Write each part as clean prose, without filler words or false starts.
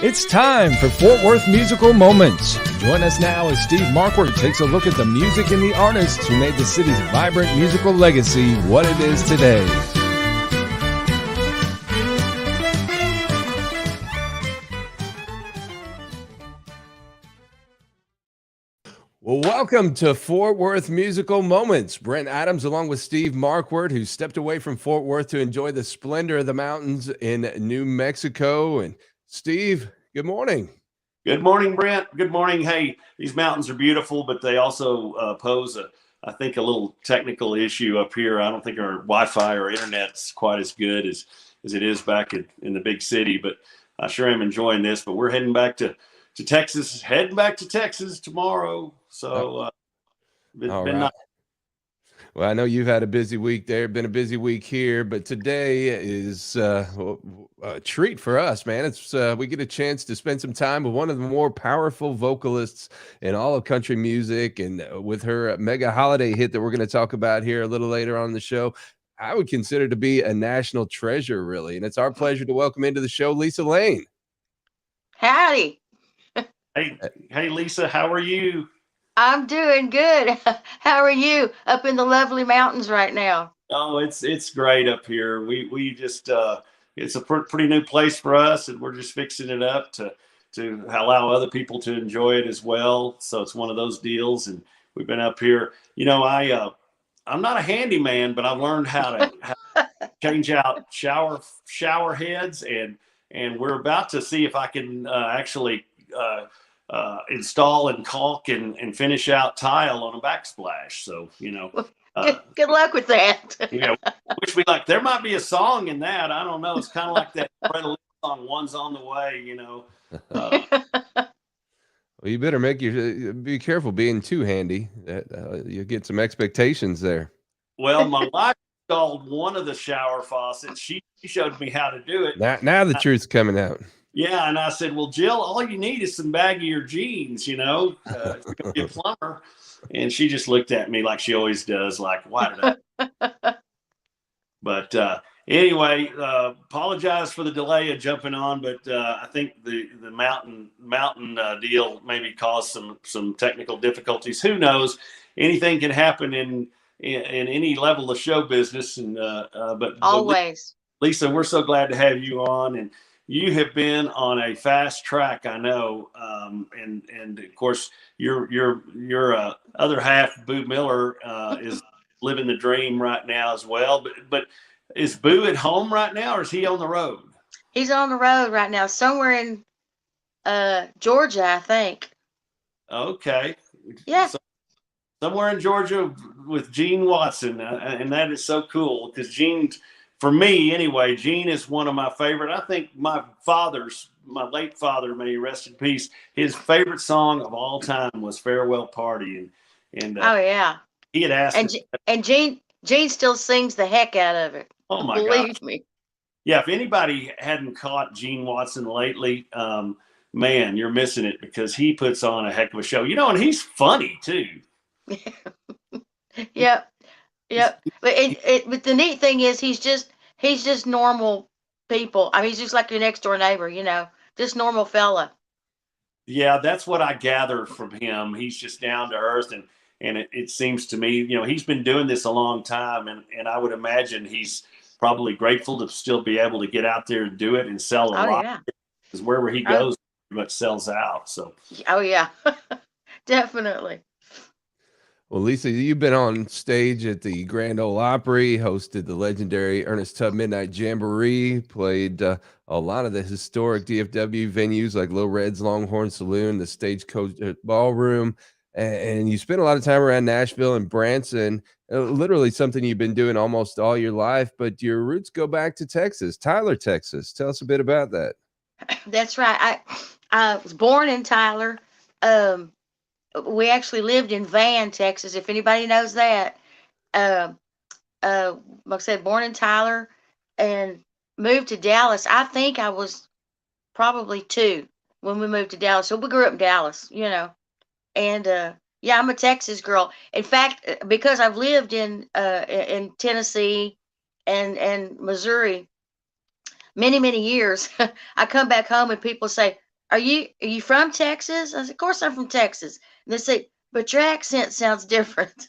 It's time for Fort Worth Musical Moments. Join us now as Steve Markward takes a look at the music and the artists who made the city's vibrant musical legacy what it is today. Well, welcome to Fort Worth Musical Moments. Brent Adams along with Steve Markward, who stepped away from Fort Worth to enjoy the splendor of the mountains in New Mexico. And Steve, good morning. Good morning, Brent. Good morning. Hey, these mountains are beautiful, but they also pose I think, a little technical issue up here. I don't think our Wi-Fi or internet's quite as good as it is back in the big city, but I sure am enjoying this. But we're heading back to Texas, tomorrow. So been nice. Well, I know you've had a busy week there, been a busy week here, but today is a treat for us, man. It's we get a chance to spend some time with one of the more powerful vocalists in all of country music, and with her mega holiday hit that we're going to talk about here a little later on in the show, I would consider to be a national treasure, really. And it's our pleasure to welcome into the show Lisa Layne. Howdy. Hey, Lisa, how are you? I'm doing good. How are you up in the lovely mountains right now? Oh, it's great up here. We just it's a pretty new place for us, and we're just fixing it up to allow other people to enjoy it as well. So it's one of those deals, and we've been up here. You know, I'm not a handyman, but I've learned how to change out shower heads, and we're about to see if I can actually install and caulk and finish out tile on a backsplash. So, you know, good luck with that. Which we like. There might be a song in that. I don't know. It's kind of like that song, "One's on the Way." You know. Well, you better be careful being too handy. You get some expectations there. Well, my wife installed one of the shower faucets. She showed me how to do it. Now the truth's coming out. Yeah, and I said, well, Jill, all you need is some baggier jeans, you know, you're going to be a plumber. And she just looked at me like she always does, like, why did I? But anyway, apologize for the delay of jumping on, but I think the mountain deal maybe caused some technical difficulties. Who knows? Anything can happen in any level of show business. And but always, Lisa, we're so glad to have you on, and you have been on a fast track, I know, and of course your other half, Boo Miller, is living the dream right now as well. But is Boo at home right now, or is he on the road? He's on the road right now, somewhere in Georgia, I think. Okay. Yeah. So, somewhere in Georgia with Gene Watson, and that is so cool because Gene. For me, anyway, Gene is one of my favorite. I think my late father, may he rest in peace, his favorite song of all time was "Farewell Party," and oh yeah, he had asked, and Gene still sings the heck out of it. Oh my God, believe me. Yeah, if anybody hadn't caught Gene Watson lately, man, you're missing it because he puts on a heck of a show. You know, and he's funny too. Yep. But the neat thing is he's just normal people. I mean, he's just like your next door neighbor, you know, just normal fella. Yeah, that's what I gather from him. He's just down to earth, and it seems to me, you know, he's been doing this a long time, and I would imagine he's probably grateful to still be able to get out there and do it and sell a lot. Yeah. Because wherever he goes, pretty much sells out. So. Oh yeah, definitely. Well, Lisa, you've been on stage at the Grand Ole Opry, hosted the legendary Ernest Tubb Midnight Jamboree, played a lot of the historic DFW venues like Low Red's Longhorn Saloon, the Stagecoach Ballroom, and you spent a lot of time around Nashville and Branson, literally something you've been doing almost all your life, but your roots go back to Texas, Tyler, Texas. Tell us a bit about that. That's right. I was born in Tyler. We actually lived in Van, Texas, if anybody knows that. Like I said, born in Tyler and moved to Dallas. I think I was probably 2 when we moved to Dallas. So we grew up in Dallas, you know. And yeah, I'm a Texas girl. In fact, because I've lived in Tennessee and Missouri many years, I come back home and people say, are you from Texas? I said, of course I'm from Texas. And they say, but your accent sounds different.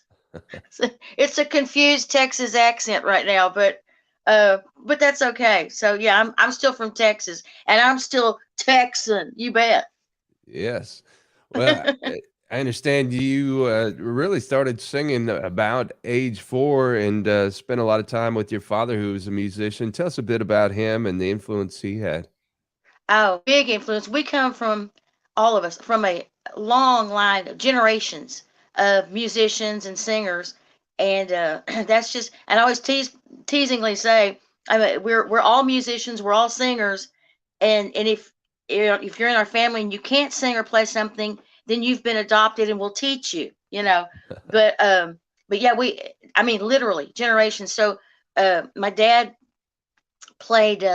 So it's a confused Texas accent right now, but that's okay. So yeah, I'm still from Texas, and I'm still Texan. You bet. Yes. Well, I understand you really started singing about age 4 and spent a lot of time with your father, who was a musician. Tell us a bit about him and the influence he had. Oh, big influence. We come from, all of us, from a long line of generations of musicians and singers, and that's just. And I always teasingly say, I mean, we're all musicians, we're all singers, and if if you're in our family and you can't sing or play something, then you've been adopted, and we'll teach you. But yeah, I mean, literally generations. So my dad played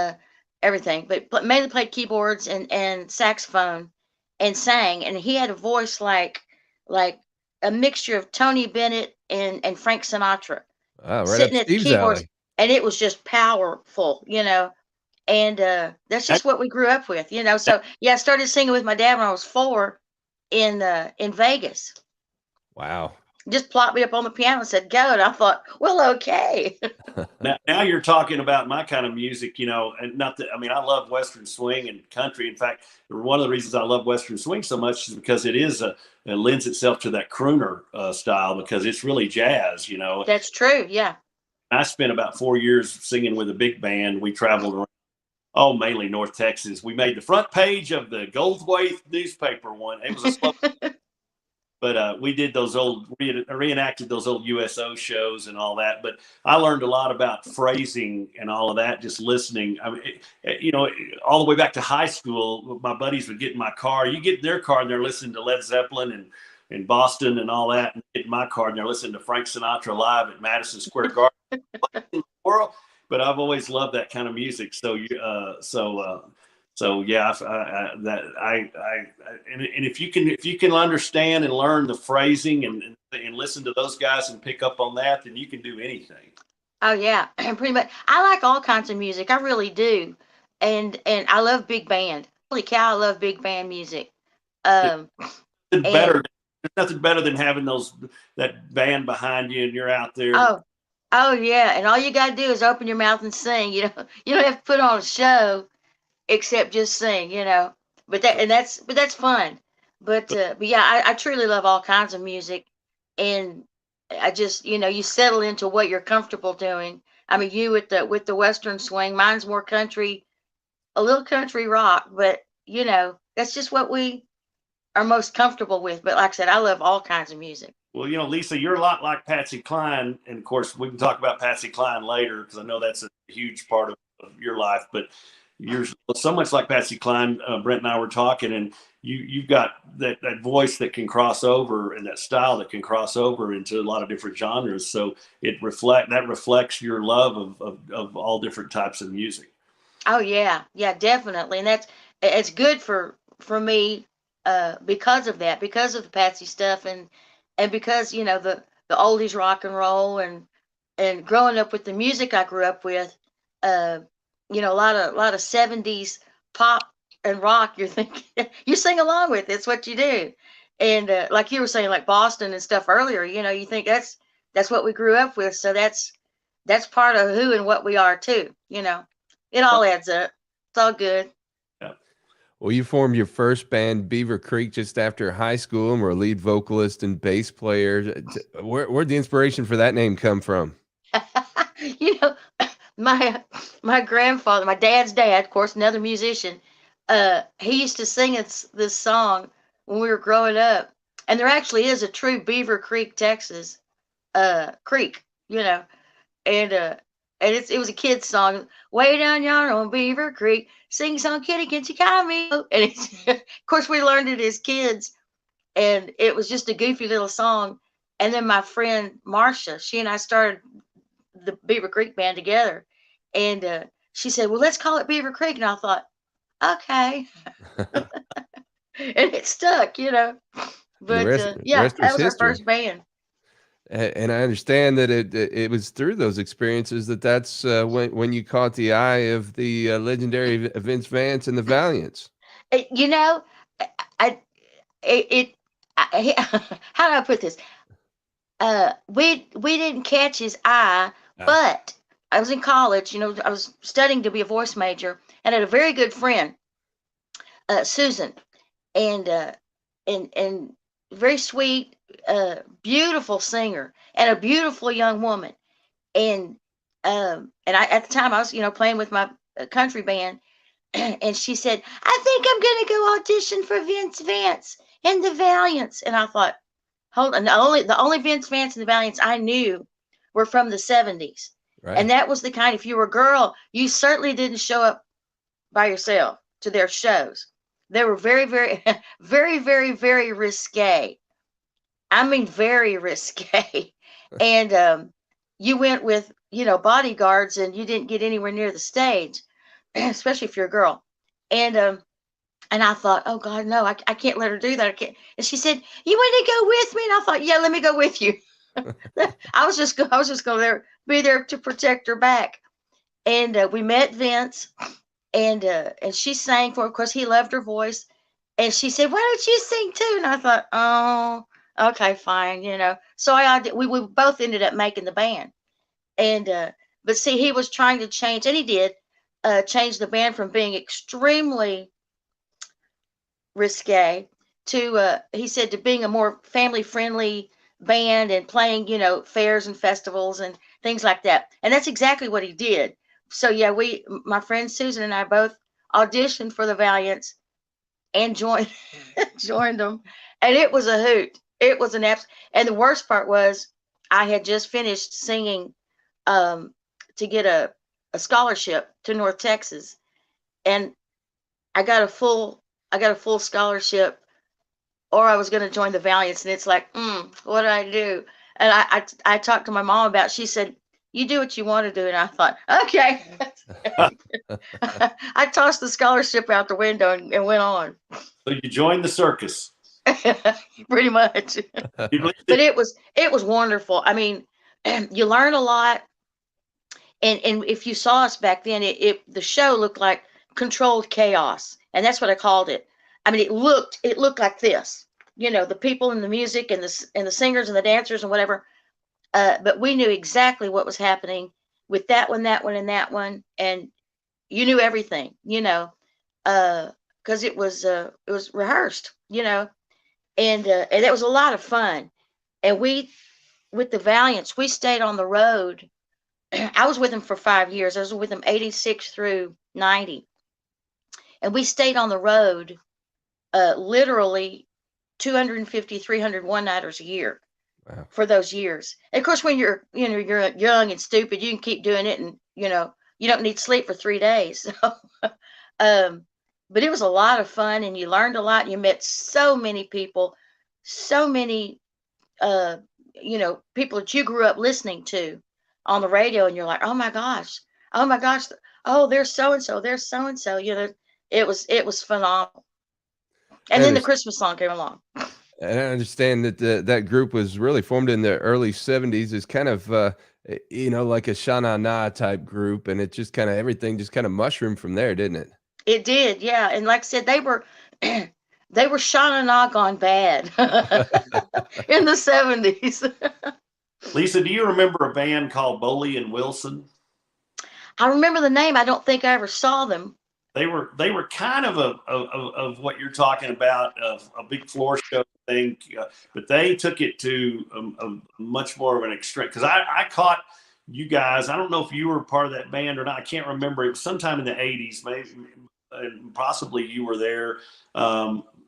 everything, but mainly played keyboards and saxophone and sang. And he had a voice like a mixture of Tony Bennett and Frank Sinatra, Right up sitting at the Steve's keyboards, alley. and it was just powerful. And that's That- just what we grew up with. that- So yeah, I started singing with my dad when I was 4 in Vegas. Wow. Just plopped me up on the piano and said, "Go." And I thought, well, okay. now you're talking about my kind of music, and not that, I mean, I love Western swing and country. In fact, one of the reasons I love Western swing so much is because it lends itself to that crooner style, because it's really jazz. That's true. Yeah. I spent about 4 years singing with a big band. We traveled around, oh, mainly North Texas. We made the front page of the Goldthwait newspaper one. It was a slow, but we did those reenacted those old USO shows and all that. But I learned a lot about phrasing and all of that just listening. I mean, all the way back to high school, my buddies would get in my car. You get in their car and they're listening to Led Zeppelin and Boston and all that. And get in my car and they're listening to Frank Sinatra live at Madison Square Garden. What in the world? But I've always loved that kind of music. So yeah, and if you can understand and learn the phrasing and listen to those guys and pick up on that, then you can do anything. Oh yeah, and pretty much. I like all kinds of music. I really do, and I love big band. Holy cow, I love big band music. Um, It's and better. There's nothing better than having that band behind you and you're out there. oh, oh yeah, and all you gotta do is open your mouth and sing. You don't have to put on a show except just sing. But that's fun. But yeah, I truly love all kinds of music, and I just you settle into what you're comfortable doing. I mean, you with the Western swing, mine's more country, a little country rock, but that's just what we are most comfortable with. But like I said, I love all kinds of music. Well, Lisa, you're a lot like Patsy Cline, and of course, we can talk about Patsy Cline later because I know that's a huge part of your life. But you're so much like Patsy Cline. Brent and I were talking, and you've got that voice that can cross over, and that style that can cross over into a lot of different genres. So that reflects your love of all different types of music. Oh yeah, yeah, definitely, and it's good for me because of that, because of the Patsy stuff, and because the oldies rock and roll, and growing up with the music I grew up with, uh, a lot of 70s pop and rock. You're thinking you sing along with it's what you do, and like you were saying, like Boston and stuff earlier, you think that's what we grew up with, so that's part of who and what we are too. It all adds up. It's all good. Yeah. Well, you formed your first band, Beaver Creek, just after high school and were a lead vocalist and bass player. Where'd the inspiration for that name come from? you know, my grandfather, my dad's dad, of course, another musician, he used to sing this song when we were growing up. And there actually is a true Beaver Creek, Texas, creek. And it was a kid's song. Way down yonder on Beaver Creek, sing song, kitty, can you call me? And of course we learned it as kids, and it was just a goofy little song. And then my friend Marcia, she and I started the Beaver Creek band together, and she said, "Well, let's call it Beaver Creek." And I thought, okay, and it stuck. And the But rest, yeah, rest that was was our history. first band. And I understand that it was through those experiences that's when you caught the eye of the legendary Vince Vance and the Valiants. You know, I it, how do I put this? We didn't catch his eye, Ah, but I was in college. You know, I was studying to be a voice major, and I had a very good friend, Susan, and and very sweet, beautiful singer, and a beautiful young woman. And and I at the time I was, playing with my country band, and she said, "I think I'm gonna go audition for Vince Vance and the Valiants." And I thought, hold on, the only Vince Vance and the Valiants I knew were from the '70s, and right. that was the kind. If you were a girl, you certainly didn't show up by yourself to their shows. They were very, very, very, very, very risque. I mean, very risque. And you went with, bodyguards, and you didn't get anywhere near the stage, especially if you're a girl. And I thought, oh God, no, I can't let her do that. I can't. And she said, "You want to go with me?" And I thought, yeah, let me go with you. I was just going to be there to protect her back. And we met Vince, and she sang for, of course, he loved her voice. And she said, "Why don't you sing too?" And I thought, oh, okay, fine, So we both ended up making the band. And but see, he was trying to change, and he did change the band from being extremely risque to he said, to being a more family friendly band, and playing, fairs and festivals and things like that. And that's exactly what he did. So yeah, my friend Susan and I both auditioned for the Valiants and joined joined them, and it was a hoot. It was an abs. And the worst part was, I had just finished singing um, to get a scholarship to North Texas, and I got a full I got a full scholarship, or I was going to join the Valiants. And it's like, what do I do? And I talked to my mom about it. She said, "You do what you want to do." And I thought, okay. I tossed the scholarship out the window, and went on. So you joined the circus. Pretty much. You But it was wonderful. I mean, you learn a lot. And if you saw us back then, the show looked like controlled chaos, and that's what I called it. I mean, it looked like this. The people and the music, and the singers and the dancers and whatever. But we knew exactly what was happening with that one, and that one, and you knew everything. Because it was rehearsed. And that was a lot of fun. And with the Valiants, we stayed on the road. I was with them for 5 years. I was with them 86 through 90. And we stayed on the road, literally 250, 300 one-nighters a year Wow. for those years. And of course, when you're young and stupid, you can keep doing it, and, you don't need sleep for 3 days. um, but it was a lot of fun, and you learned a lot. And you met so many people, so many uh, people that you grew up listening to on the radio, and you're like, oh my gosh, oh, there's so and so, there's so and so. It was phenomenal. And I then the understand. Christmas song came along. And I understand that that group was really formed in the early '70s as kind of, like a Sha Na Na type group, and it just kind of everything just kind of mushroomed from there, didn't it? It did, yeah. And like I said, they were Shauna Na gone bad in the '70s. Lisa, do you remember a band called Boley and Wilson? I remember the name. I don't think I ever saw them. They were kind of of what you're talking about, of a big floor show thing, but they took it to a much more of an extreme. Because I caught you guys. I don't know if you were part of that band or not. I can't remember. It was sometime in the '80s, maybe, and possibly you were there.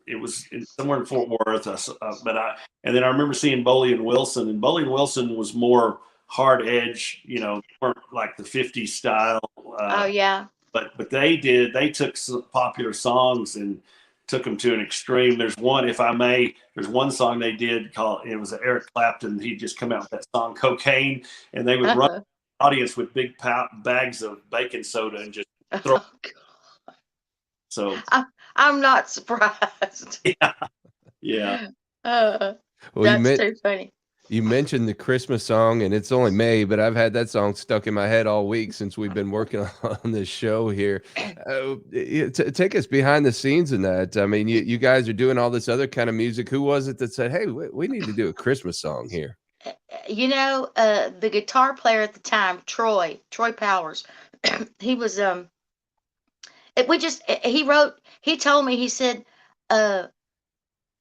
It was somewhere in Fort Worth, and then I remember seeing Boley and Wilson, and Boley and Wilson was more hard edge, weren't like the '50s style. Oh yeah. But they took some popular songs and took them to an extreme. There's one, if I may, there's one song they did called, it was Eric Clapton. He'd just come out with that song Cocaine, and they would run the audience with big bags of baking soda and just throw. Oh, God. So I'm not surprised. yeah, yeah. Uh, Well, that's too funny. You mentioned the Christmas song, and it's only May, but I've had that song stuck in my head all week since we've been working on this show here. Take us behind the scenes in that. I mean, you guys are doing all this other kind of music. Who was it that said, "Hey, we need to do a Christmas song here"? The guitar player at the time, Troy Powers, he was we just he wrote. He told me, he said, uh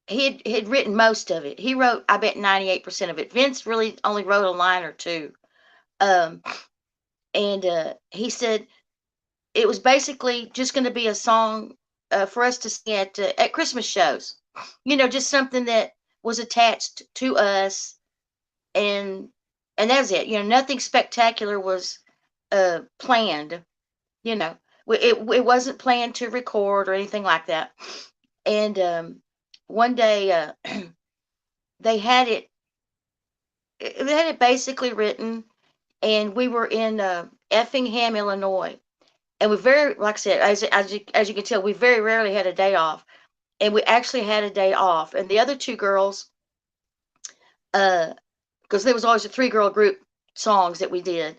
he had written most of it. He wrote, I bet, 98% of it. Vince really only wrote a line or two. Um, and he said it was basically just going to be a song for us to sing at Christmas shows. Just something that was attached to us, and that's it. Nothing spectacular was planned. You know, it wasn't planned to record or anything like that. And one day they had it they had it basically written, and we were in Effingham, Illinois. And we very, like I said, as you can tell, we very rarely had a day off. And we actually had a day off. And the other two girls, because there was always a three-girl group songs that we did,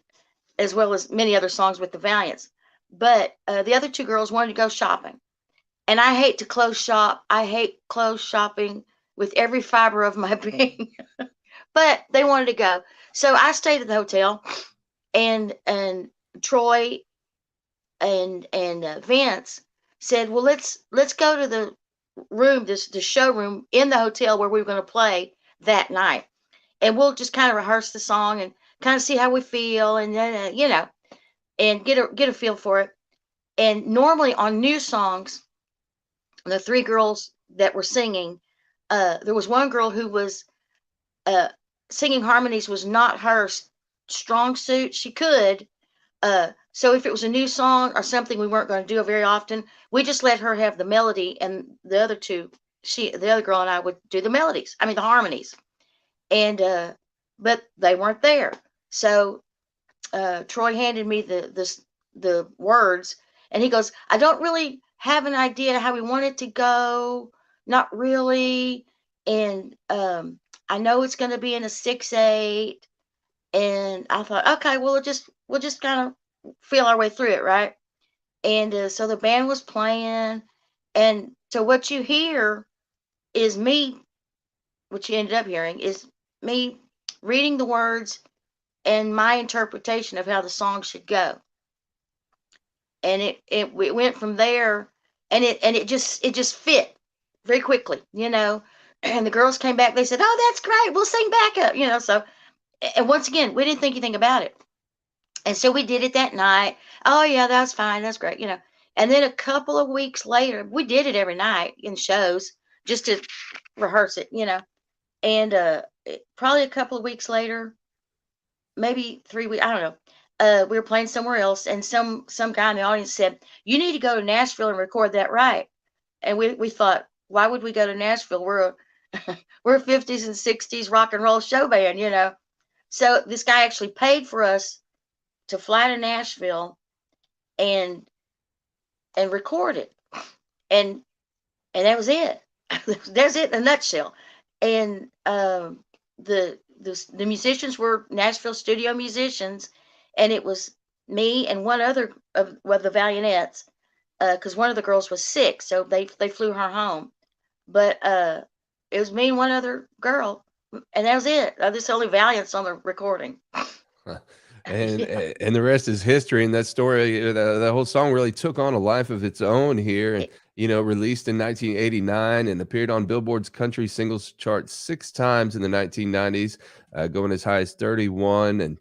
as well as many other songs with the Valiants. But the other two girls wanted to go shopping. And I hate to close shop. I hate clothes shopping with every fiber of my being. But they wanted to go. So I stayed at the hotel, and Troy and Vince said, "Well, let's go to the room, the showroom in the hotel where we were going to play that night, and we'll just kind of rehearse the song and kind of see how we feel, and then and get a feel for it." And normally on new songs, the three girls that were singing, there was one girl who was uh, singing harmonies was not her strong suit. She could. So if it was a new song or something we weren't going to do very often, we just let her have the melody, and the other two, the other girl and I would do the melodies. I mean the harmonies. And but they weren't there. So Troy handed me the words, and he goes, "I don't really have an idea how we want it to go. Not really. And I know it's going to be in a 6/8." And I thought, okay, well, we'll just kind of feel our way through it, right? And so the band was playing, and so what you hear is me. What you ended up hearing is me reading the words and my interpretation of how the song should go. And it went from there, and it just fit very quickly. And the girls came back. They said, "Oh, that's great. We'll sing backup." So, and once again, we didn't think anything about it. And so we did it that night. "Oh yeah, that's fine. That's great." And then a couple of weeks later, we did it every night in shows just to rehearse it. And probably a couple of weeks later, maybe 3 weeks, I don't know. We were playing somewhere else, and some guy in the audience said, "You need to go to Nashville and record that right." And we thought, why would we go to Nashville? We're a 50s and 60s rock and roll show band. So this guy actually paid for us to fly to Nashville and record it, and that was it. That's it in a nutshell. And the musicians were Nashville studio musicians, and it was me and one other of the Valiantettes, because one of the girls was sick, so they flew her home. But it was me and one other girl, and that was it. This only Valiants on the recording. And Yeah. and the rest is history. And that story, the whole song really took on a life of its own here. And It- released in 1989 and appeared on Billboard's country singles chart 6 times in the 1990s, going as high as 31. And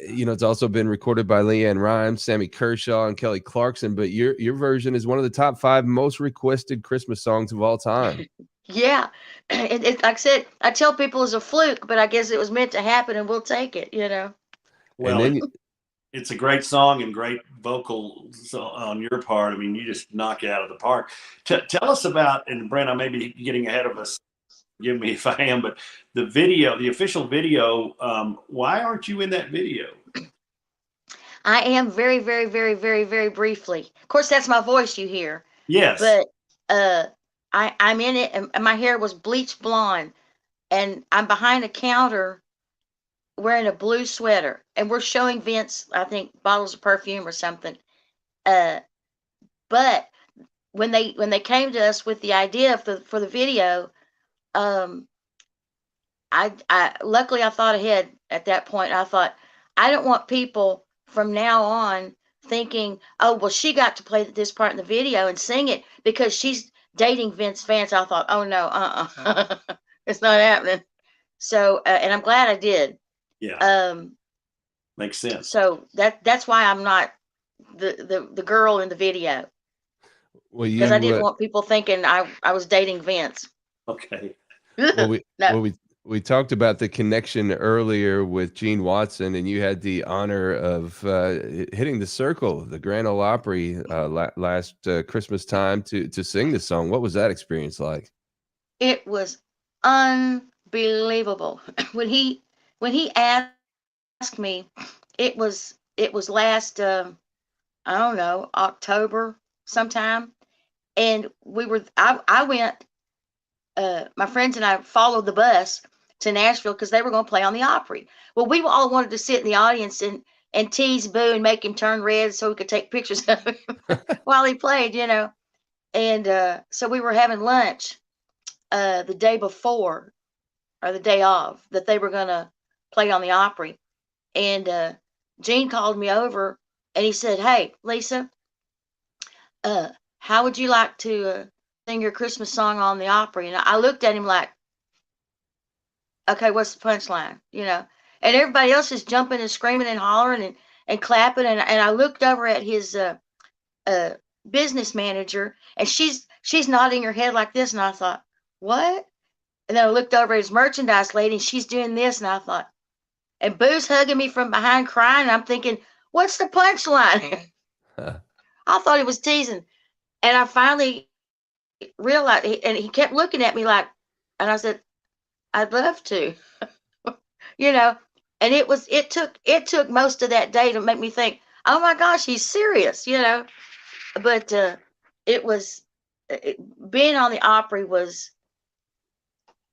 it's also been recorded by Leanne Rimes, Sammy Kershaw, and Kelly Clarkson. But your version is one of the top 5 most requested Christmas songs of all time. yeah. Like I said, I tell people it's a fluke, but I guess it was meant to happen, and we'll take it. And Well, then it's a great song and great vocals on your part. I mean, you just knock it out of the park. Tell us about, and Brent, I may be getting ahead of us. Forgive me if I am, but the video, the official video, why aren't you in that video? I am very, very, very, very, very briefly. Of course, that's my voice you hear, Yes. but I'm in it, and my hair was bleach blonde. and I'm behind a counter wearing a blue sweater, and we're showing Vince, I think, bottles of perfume or something. Uh, but when they came to us with the idea for the video, um, I luckily I thought ahead at that point. I thought I don't want people from now on thinking, oh well, she got to play this part in the video and sing it because she's dating Vince fans. I thought, oh no, it's not happening. So and I'm glad I did. Yeah, makes sense. So that's why I'm not the girl in the video, Well, because I didn't you want people thinking I was dating Vince. Okay. well we No. we talked about the connection earlier with Gene Watson, and you had the honor of hitting the circle, the Grand Ole Opry, last Christmas time to sing the song. What was that experience like? It was unbelievable. When he asked me, it was last I don't know, October sometime, and I went, my friends and I followed the bus to Nashville because they were going to play on the Opry. Well, we all wanted to sit in the audience and tease Boo and make him turn red so we could take pictures of him while he played. And so we were having lunch the day before or the day of that they were going to play on the Opry. And Gene called me over and he said, "Hey, Lisa, how would you like to sing your Christmas song on the Opry?" And I looked at him like, okay, what's the punchline? And everybody else is jumping and screaming and hollering and clapping. And I looked over at his business manager, and she's nodding her head like this. And I thought, what? And then I looked over at his merchandise lady, and she's doing this. And I thought, and Boo's hugging me from behind crying. And I'm thinking, what's the punchline? I thought he was teasing. And I finally realized, and he kept looking at me like, and I said, I'd love to, you know. And it took most of that day to make me think, oh my gosh, he's serious. But it was being on the Opry was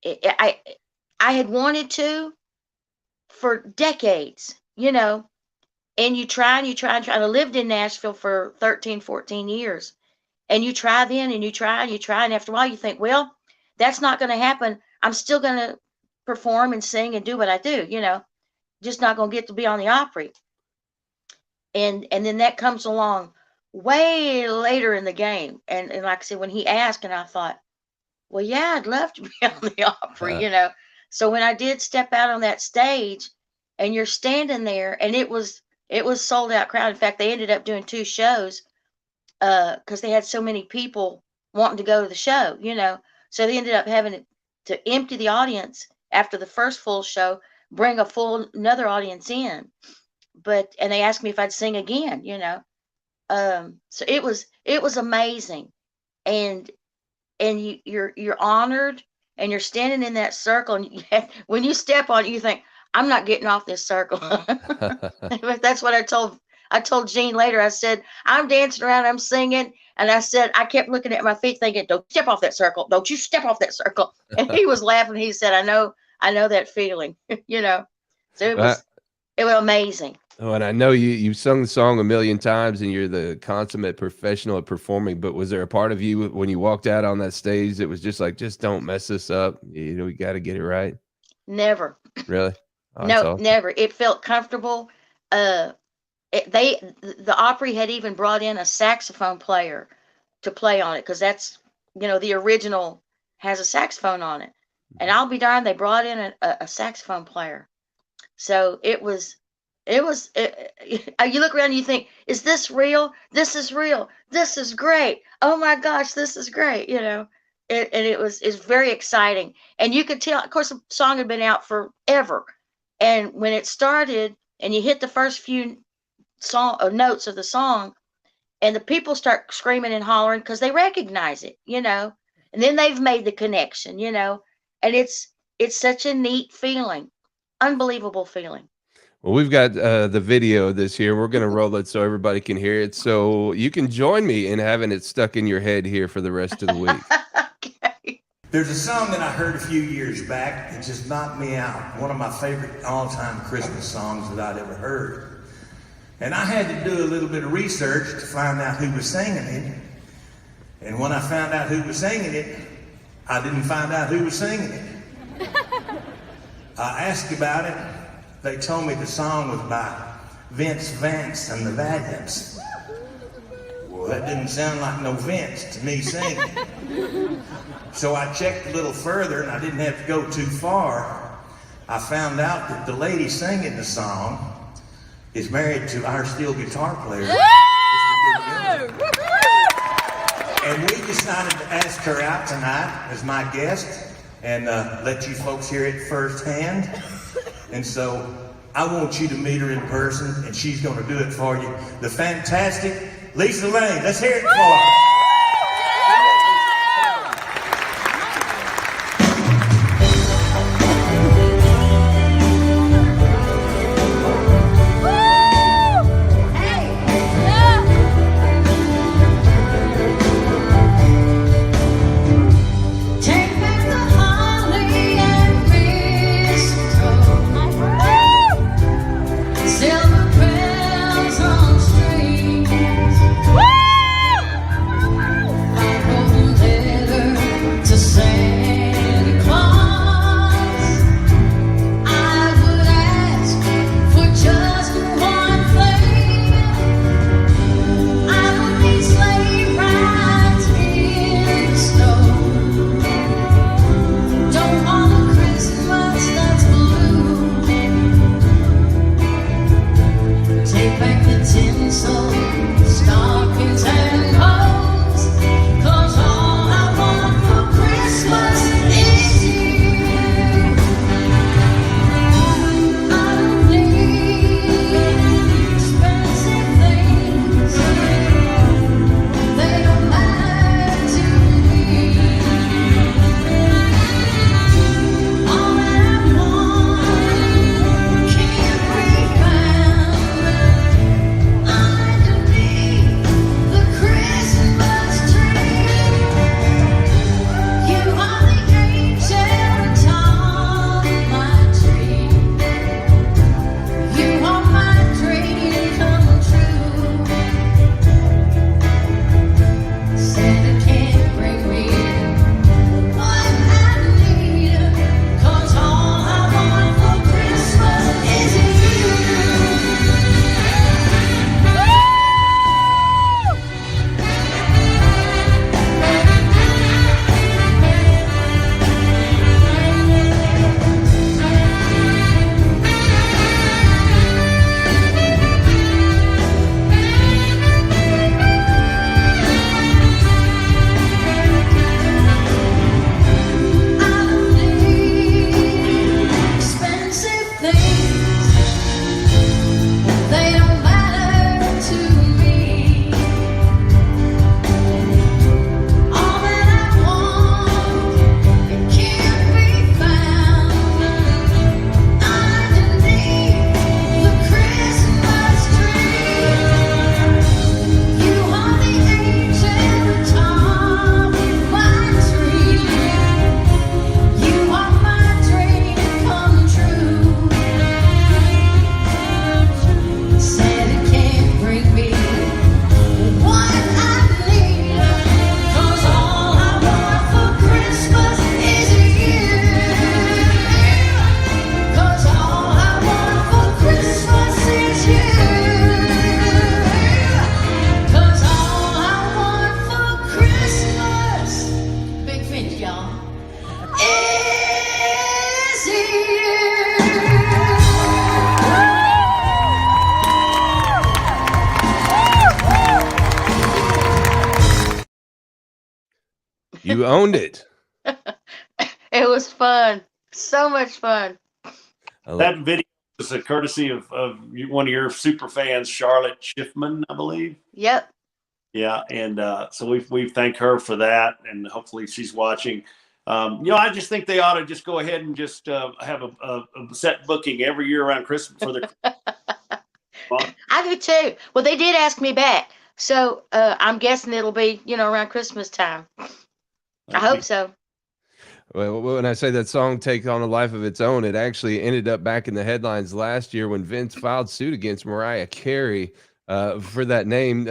I had wanted to for decades. And you try and you try and try. And I lived in Nashville for 13, 14 years. And you try then and you try and you try. And after a while, you think, well, that's not going to happen. I'm still going to perform and sing and do what I do. Just not going to get to be on the Opry. And then that comes along way later in the game. And like I said, when he asked, and I thought, well, yeah, I'd love to be on the Opry. So when I did step out on that stage and you're standing there, and it was sold out crowd. In fact, they ended up doing 2 shows because they had so many people wanting to go to the show. So they ended up having to empty the audience after the first full show, bring another audience in. And they asked me if I'd sing again. So it was amazing. And you're honored, and you're standing in that circle, and when you step on it, you think, I'm not getting off this circle. But that's what I told Gene later. I said, I'm dancing around, I'm singing, and I said, I kept looking at my feet thinking, don't step off that circle. Don't you step off that circle. And he was laughing. He said, I know that feeling. So it was amazing. Oh, and I know you've sung the song a million times, and you're the consummate professional at performing. But was there a part of you when you walked out on that stage that was just like, just don't mess this up? We got to get it right. Never. Really? Oh, No, awesome. never. It felt comfortable. The Opry had even brought in a saxophone player to play on it, because that's the original has a saxophone on it. And I'll be darned, they brought in a saxophone player. So it was you look around and you think, is this real? This is real. This is great. Oh my gosh, this is great. And it's very exciting. And you could tell, of course, the song had been out forever. And when it started and you hit the first few notes of the song, and the people start screaming and hollering because they recognize it, and then they've made the connection, and it's such a neat feeling, unbelievable feeling. Well, we've got the video of this here. We're going to roll it so everybody can hear it. So you can join me in having it stuck in your head here for the rest of the week. Okay. There's a song that I heard a few years back that just knocked me out. One of my favorite all-time Christmas songs that I'd ever heard. And I had to do a little bit of research to find out who was singing it. And when I found out who was singing it, I didn't find out who was singing it. I asked about it. They told me the song was by Vince Vance and the Valiants. Well, that didn't sound like no Vince to me singing. So I checked a little further, and I didn't have to go too far. I found out that the lady singing the song is married to our steel guitar player. And we decided to ask her out tonight as my guest and let you folks hear it firsthand. And so I want you to meet her in person, and she's going to do it for you. The fantastic Lisa Layne. Let's hear it for her. You owned it. It was fun. So much fun. That video was a courtesy of one of your super fans, Charlotte Schiffman, I believe. Yep. Yeah, and so we thank her for that, and hopefully she's watching. I just think they ought to just go ahead and just have a set booking every year around Christmas for their. I do too. Well, they did ask me back, so I'm guessing it'll be around Christmas time. I hope so. Well, when I say that song take on a life of its own, it actually ended up back in the headlines last year when Vince filed suit against Mariah Carey for that name.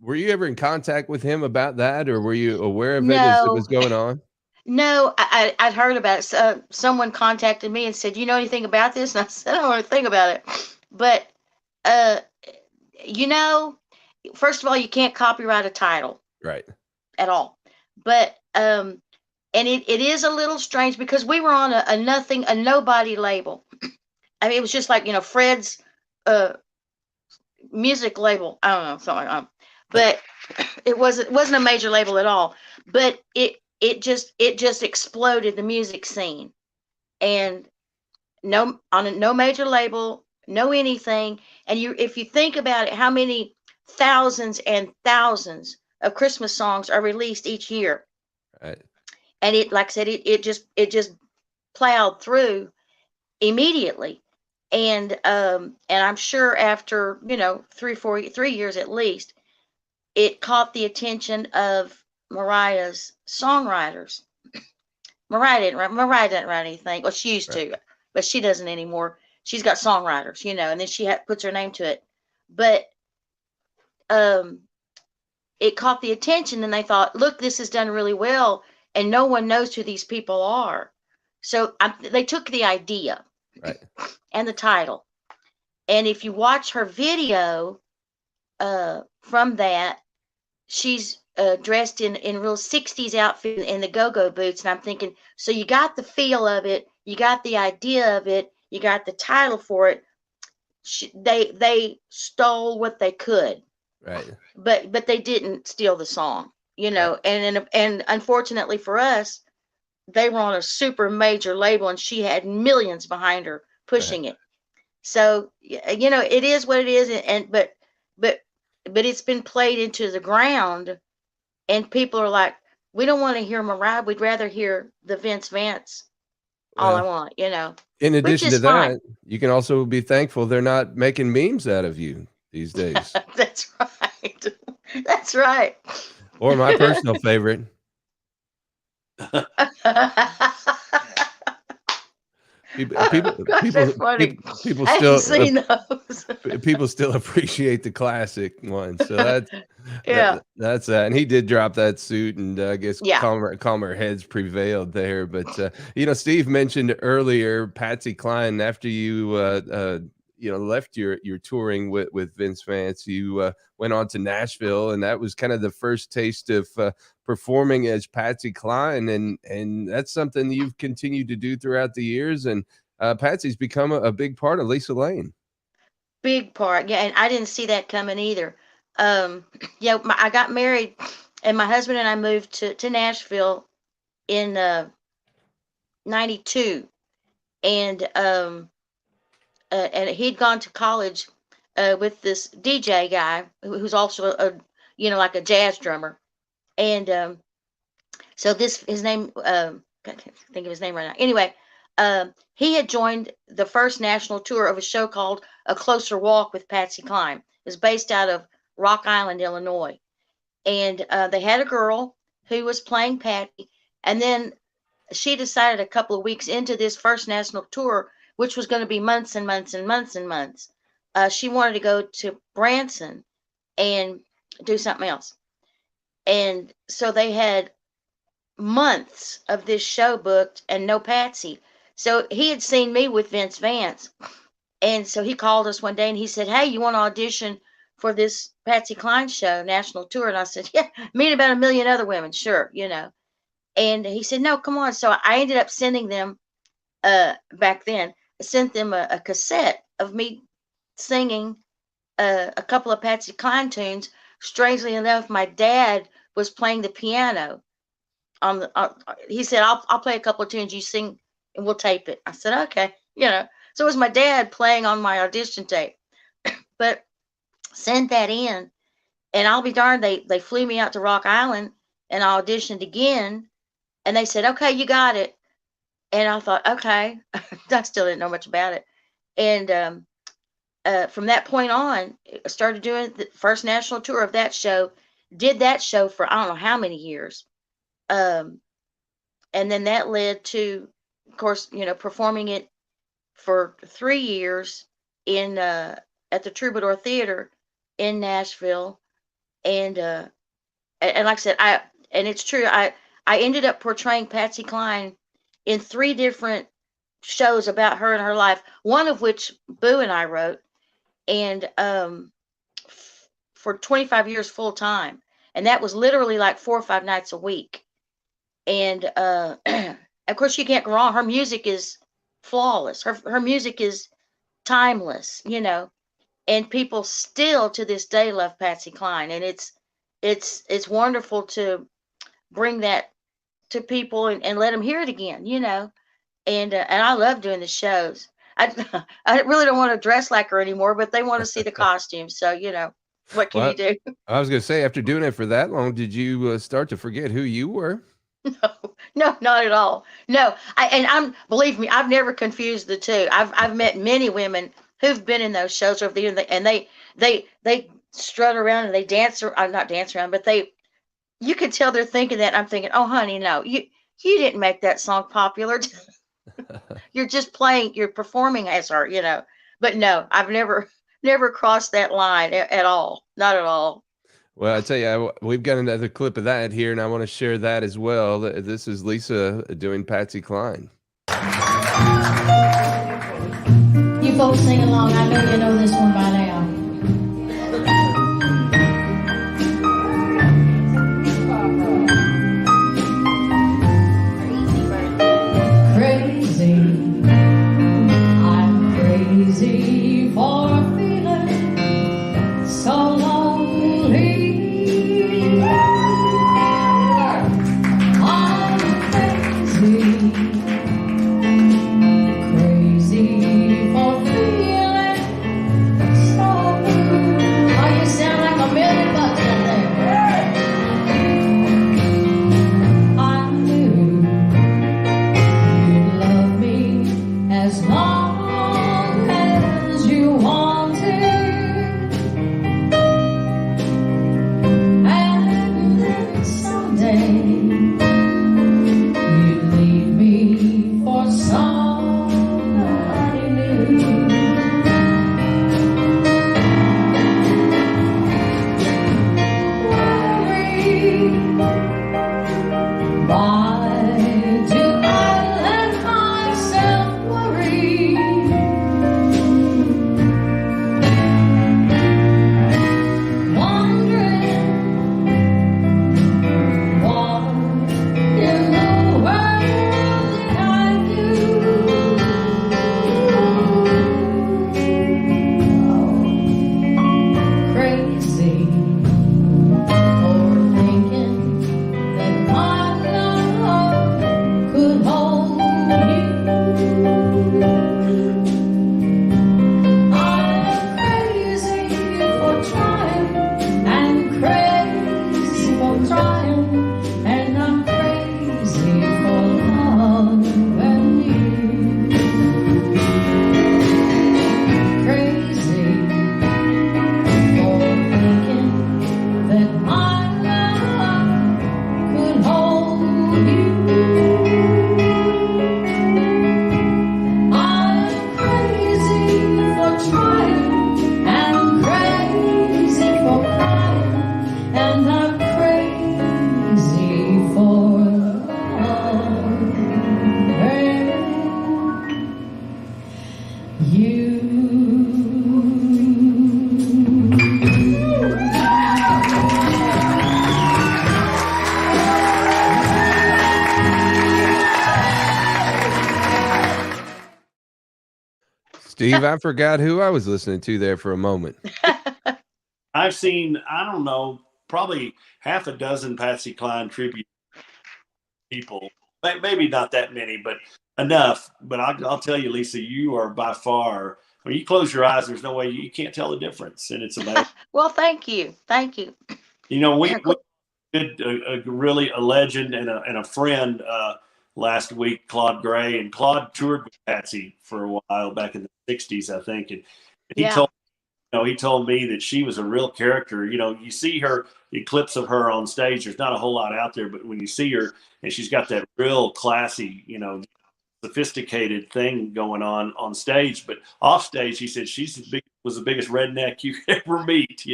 Were you ever in contact with him about that, or were you aware of it as it was No, going on? no, I'd heard about it. Someone contacted me and said, "You know anything about this?" And I said, "I don't want to think about it." But uh, you know, first of all, you can't copyright a title Right. at all. But and it is a little strange because we were on a nobody label. I mean, it was just like, Fred's uh music label. I don't know, something like that. But it wasn't a major label at all. But it just exploded the music scene. And no major label, no anything. And if you think about it, how many thousands and thousands of Christmas songs are released each year? Right. And it, like I said, it just plowed through immediately. And I'm sure after 3 years at least, it caught the attention of Mariah's songwriters. Mariah didn't write anything. Well, she used Right. to, but she doesn't anymore. She's got songwriters, and then she puts her name to it. But um, it caught the attention, and they thought, look, this is done really well, and no one knows who these people are. So they took the idea Right. and the title, and if you watch her video from that, she's dressed in real 60s outfit and the go-go boots, and I'm thinking, so you got the feel of it, you got the idea of it, you got the title for it. They stole what they could, Right. but they didn't steal the song, Right. and unfortunately for us, they were on a super major label, and she had millions behind her Right. pushing it. So it is what it is, but it's been played into the ground, and people are like, we don't want to hear Mariah. We'd rather hear the Vince Vance. All I Well, want, in which addition to is fine. that, you can also be thankful they're not making memes out of you these days. That's right. That's right. Or my personal favorite, people Gosh, that's funny. people I haven't still seen those. people still appreciate the classic one. So Yeah. that's that. And he did drop that suit, and I guess Yeah. calmer heads prevailed there. But Steve mentioned earlier Patsy Cline. After you left your touring with Vince Vance, you went on to Nashville, and that was kind of the first taste of performing as Patsy Cline, and that's something you've continued to do throughout the years. And Patsy's become a big part of Lisa Layne. Big part. Yeah, and I didn't see that coming either. Yeah, I got married, and my husband and I moved to Nashville in '92, and and he'd gone to college with this DJ guy who's also like a jazz drummer, and so his name, I can't think of his name right now. Anyway, he had joined the first national tour of a show called A Closer Walk with Patsy Cline. It was based out of Rock Island, Illinois, and they had a girl who was playing Patty, and then she decided a couple of weeks into this first national tour, which was going to be months and months and months and months, she wanted to go to Branson and do something else. And so they had months of this show booked and no Patsy. So he had seen me with Vince Vance. And so he called us one day and he said, hey, you want to audition for this Patsy Cline show, national tour? And I said, yeah, me and about a million other women, sure. And he said, no, come on. So I ended up sending them, back then, I sent them a cassette of me singing a couple of Patsy Cline tunes. Strangely enough, my dad was playing the piano on the. He said, "I'll play a couple of tunes. You sing, and we'll tape it." I said, "Okay." So it was my dad playing on my audition tape. But sent that in, and I'll be darned, they flew me out to Rock Island, and I auditioned again, and they said, "Okay, you got it." And I thought, okay, I still didn't know much about it. And from that point on, I started doing the first national tour of that show. Did that show for I don't know how many years. Um, and then that led to, of course, performing it for 3 years in at the Troubadour Theater in Nashville, and like I said, and it's true, I ended up portraying Patsy Cline in 3 different shows about her and her life, one of which Boo and I wrote, and for 25 years full time, and that was literally like 4 or 5 nights a week. And of course, you can't go wrong. Her music is flawless. Her music is timeless, and people still to this day love Patsy Cline, and it's wonderful to bring that to people and let them hear it again, and I love doing the shows. I I really don't want to dress like her anymore, but they want to see the costumes, so what can you do? I was going to say, after doing it for that long, did you start to forget who you were? No, not at all. No, believe me, I've never confused the two. I've met many women who've been in those shows over the years, and they strut around and they dance, or not dance around, but you could tell they're thinking that. I'm thinking, oh, honey, no, you didn't make that song popular. You're just playing, you're performing as her, But no, I've never crossed that line at all. Not at all. Well, I tell you, we've got another clip of that here, and I want to share that as well. This is Lisa doing Patsy Cline. You folks sing along. I know you know this one by now. Crazy, I'm crazy for feeling so lonely. I'm crazy. Crazy for feeling so blue. Oh, you sound like $1 million in there. I knew you'd love me as long as you wanted, and then someday you'd leave me for somebody new. Why do I let myself worry? Wondering what in the world did I do? Crazy for thinking that my love could hold you. I'm crazy for trying, and crazy for crying, and I'm crazy for loving you. Crazy for thinking that my love could hold you. I'm crazy for trying, and crazy for crying, and I'm crazy for loving you. Steve, I forgot who I was listening to there for a moment. I've seen, I don't know, probably half a dozen Patsy Cline tribute people. Maybe not that many, but enough. But I'll tell you, Lisa, you are by far, when you close your eyes, there's no way you can't tell the difference. And it's amazing. Well, thank you. We did really a legend and a friend last week, Claude Gray, and Claude toured with Patsy for a while back in the 60s, I think. And he Yeah. told he told me that she was a real character. You see her, the clips of her on stage. There's not a whole lot out there, but when you see her, and she's got that real classy, sophisticated thing going on stage, but off stage, he said was the biggest redneck you could ever meet.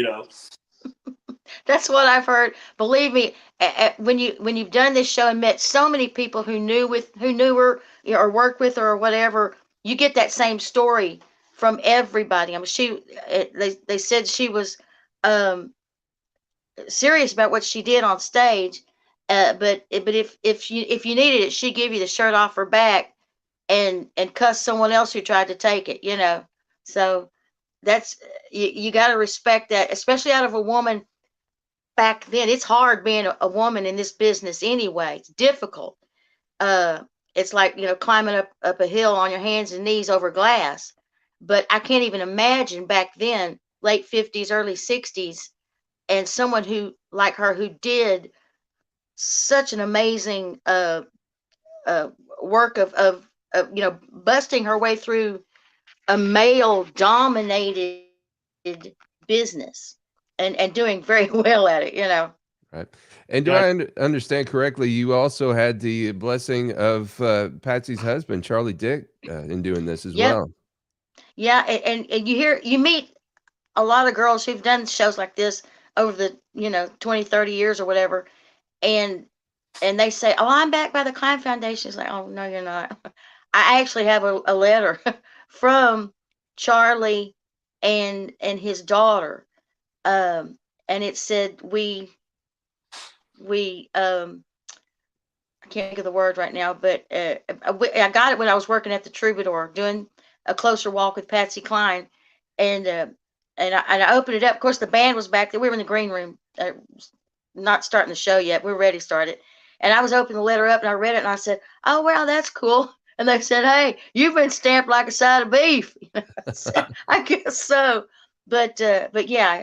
That's what I've heard. Believe me, when you've done this show and met so many people who knew her, or worked with her or whatever, you get that same story from everybody. I mean, they said she was um, serious about what she did on stage, but if you needed it, she'd give you the shirt off her back and cuss someone else who tried to take it. So that's you got to respect that, especially out of a woman. Back then, it's hard being a woman in this business anyway. It's difficult. uh it's like, climbing up a hill on your hands and knees over glass. But I can't even imagine back then, late 50s, early 60s, and someone who like her, who did such an amazing uh work of busting her way through a male dominated business, and doing very well at it. Right. And do Yeah, I understand correctly? You also had the blessing of Patsy's husband, Charlie Dick, in doing this as Yep. well. Yeah, and you meet a lot of girls who've done shows like this over the 20, 30 years or whatever, and they say, "Oh, I'm backed by the Klein Foundation." It's like, "Oh, no, you're not." I actually have a letter from Charlie and his daughter, and it said, we I can't think of the word right now, but I got it when I was working at the Troubadour doing a closer walk with Patsy Cline, and I opened it up. Of course, the band was back there. We were in the green room, not starting the show yet. We were ready to start it, and I was opening the letter up and I read it and I said, "Oh wow, that's cool." And they said, "Hey, you've been stamped like a side of beef." I said, "I guess so," but yeah,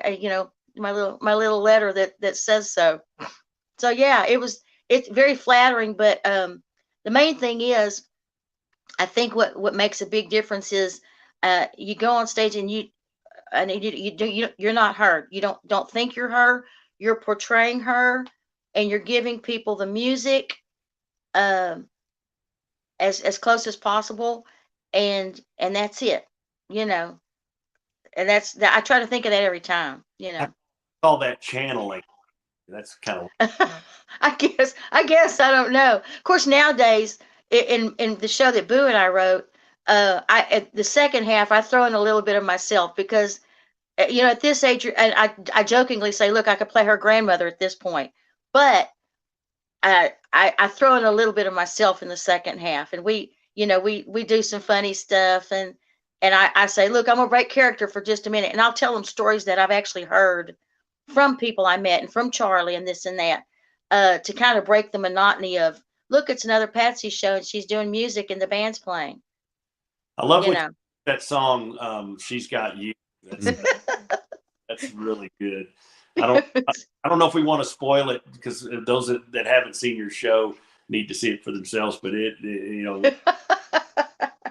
my little letter that says so. So yeah, it's very flattering, but the main thing is, I think what makes a big difference is, you go on stage and you're not her. You don't think you're her. You're portraying her, and you're giving people the music um, as close as possible, and that's it. You know, and that's that. I try to think of that every time. I call that channeling. That's kind of I guess I don't know. Of course, nowadays in the show that Boo and I wrote, I at the second half I throw in a little bit of myself because at this age, and I jokingly say, look, I could play her grandmother at this point, but I throw in a little bit of myself in the second half, and we do some funny stuff, and I say, look, I'm gonna break character for just a minute, and I'll tell them stories that I've actually heard from people I met and from Charlie and this and that, to kind of break the monotony of, look, it's another Patsy show and she's doing music and the band's playing. I love You know. that song. She's Got You. That's that's really good. I don't know if we want to spoil it because those that haven't seen your show need to see it for themselves. But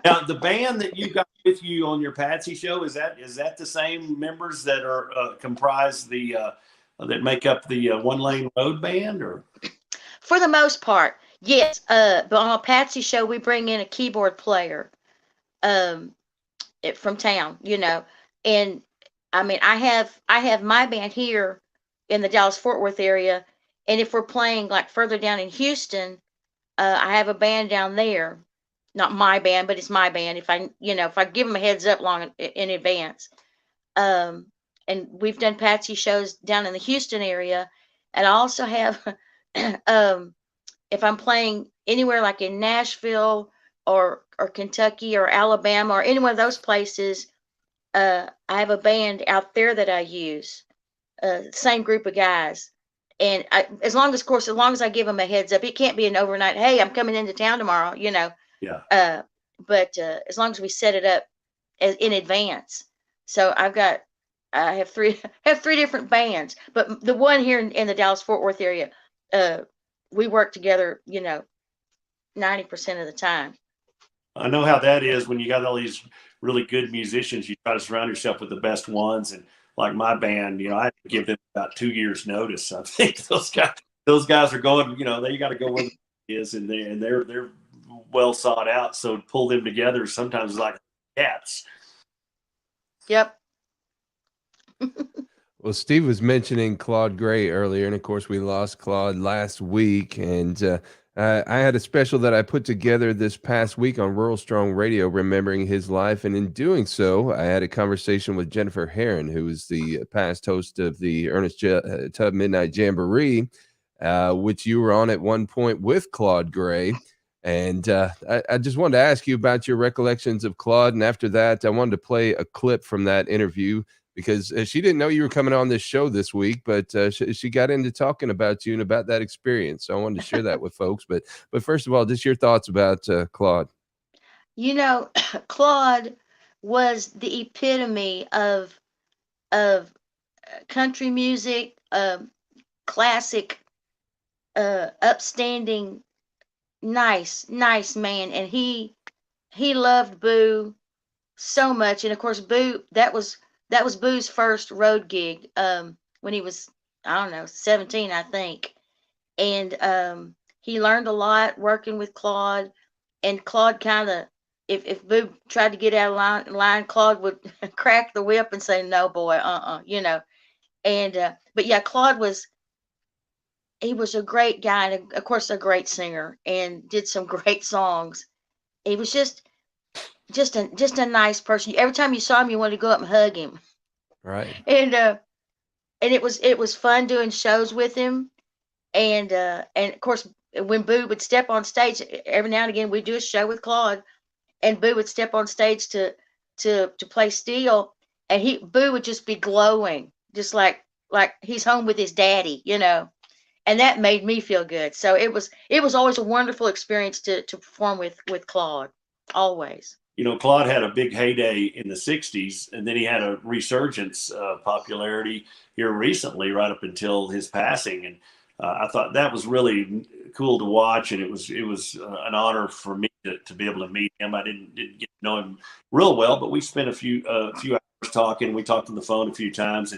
now the band that you got with you on your Patsy show, is that the same members that are comprise the that make up the One Lane Road band, or? For the most part, yes. But on a Patsy show, we bring in a keyboard player, um, from town, and I mean, I have my band here in the Dallas Fort Worth area, and if we're playing like further down in Houston, I have a band down there. Not my band, but it's my band. If I give them a heads up long in advance, um, and we've done Patsy shows down in the Houston area, and I also have, um, if I'm playing anywhere like in Nashville or Kentucky or Alabama or any one of those places, I have a band out there that I use, same group of guys. And of course, as long as I give them a heads up, it can't be an overnight, hey, I'm coming into town tomorrow. Yeah. But as long as we set it up in advance. So I have three different bands, but the one here in the Dallas Fort Worth area, we work together, 90% of the time. I know how that is when you got all these really good musicians. You try to surround yourself with the best ones, and like my band, I had to give them about 2 years notice. I think those guys are going. They got to go where the is, and they're well sought out. So to pull them together sometimes is like cats. Yep. Well, Steve was mentioning Claude Gray earlier, and of course, we lost Claude last week. And I had a special that I put together this past week on Rural Strong Radio, remembering his life. And in doing so, I had a conversation with Jennifer Herron, who is the past host of the Ernest Tubb Midnight Jamboree, which you were on at one point with Claude Gray. And I just wanted to ask you about your recollections of Claude. And after that, I wanted to play a clip from that interview, because she didn't know you were coming on this show this week, but she got into talking about you and about that experience. So I wanted to share that with folks. But first of all, just your thoughts about Claude. Claude was the epitome of country music, classic, upstanding, nice man, and he loved Boo so much. And of course, Boo, that was Boo's first road gig, when he was, I don't know, 17, I think. And he learned a lot working with Claude. And Claude kind of, if Boo tried to get out of line, Claude would crack the whip and say, "No, boy, And but yeah, he was a great guy, and of course a great singer, and did some great songs. He was just a nice person. Every time you saw him, you wanted to go up and hug him. Right. And it was fun doing shows with him. And of course, when Boo would step on stage, every now and again we'd do a show with Claude, and Boo would step on stage to play steel, and Boo would just be glowing, just like he's home with his daddy, and that made me feel good. So it was always a wonderful experience to perform with Claude, always. Claude had a big heyday in the 60s, and then he had a resurgence of popularity here recently, right up until his passing. And I thought that was really cool to watch, and it was an honor for me to be able to meet him. I didn't get to know him real well, but we spent a few hours talking. We talked on the phone a few times,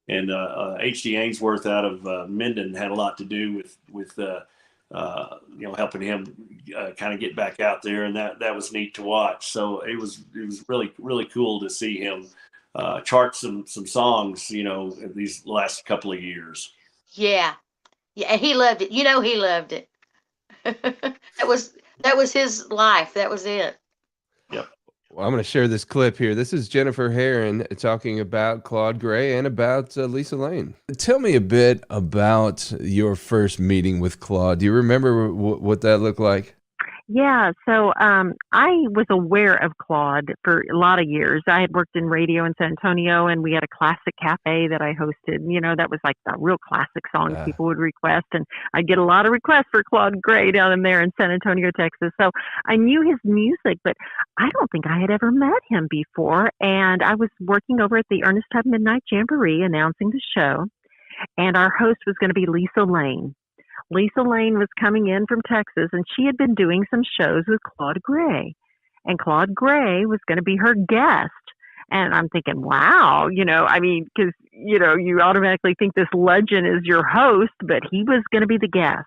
and H.D. Ainsworth out of Minden had a lot to do with helping him kind of get back out there, and that was neat to watch. So it was really, really cool to see him chart some songs, these last couple of years. Yeah, and he loved it. He loved it. that was his life. That was it. Yep. Well, I'm going to share this clip here. This is Jennifer Herron talking about Claude Gray and about Lisa Layne. Tell me a bit about your first meeting with Claude. Do you remember what that looked like? Yeah, so I was aware of Claude for a lot of years. I had worked in radio in San Antonio, and we had a classic cafe that I hosted. That was like the real classic songs people would request, and I'd get a lot of requests for Claude Gray down in there in San Antonio, Texas. So I knew his music, but I don't think I had ever met him before. And I was working over at the Ernest Tubb Midnight Jamboree announcing the show, and our host was going to be Lisa Layne. Lisa Layne was coming in from Texas, and she had been doing some shows with Claude Gray. And Claude Gray was going to be her guest. And I'm thinking, wow, because, you automatically think this legend is your host, but he was going to be the guest.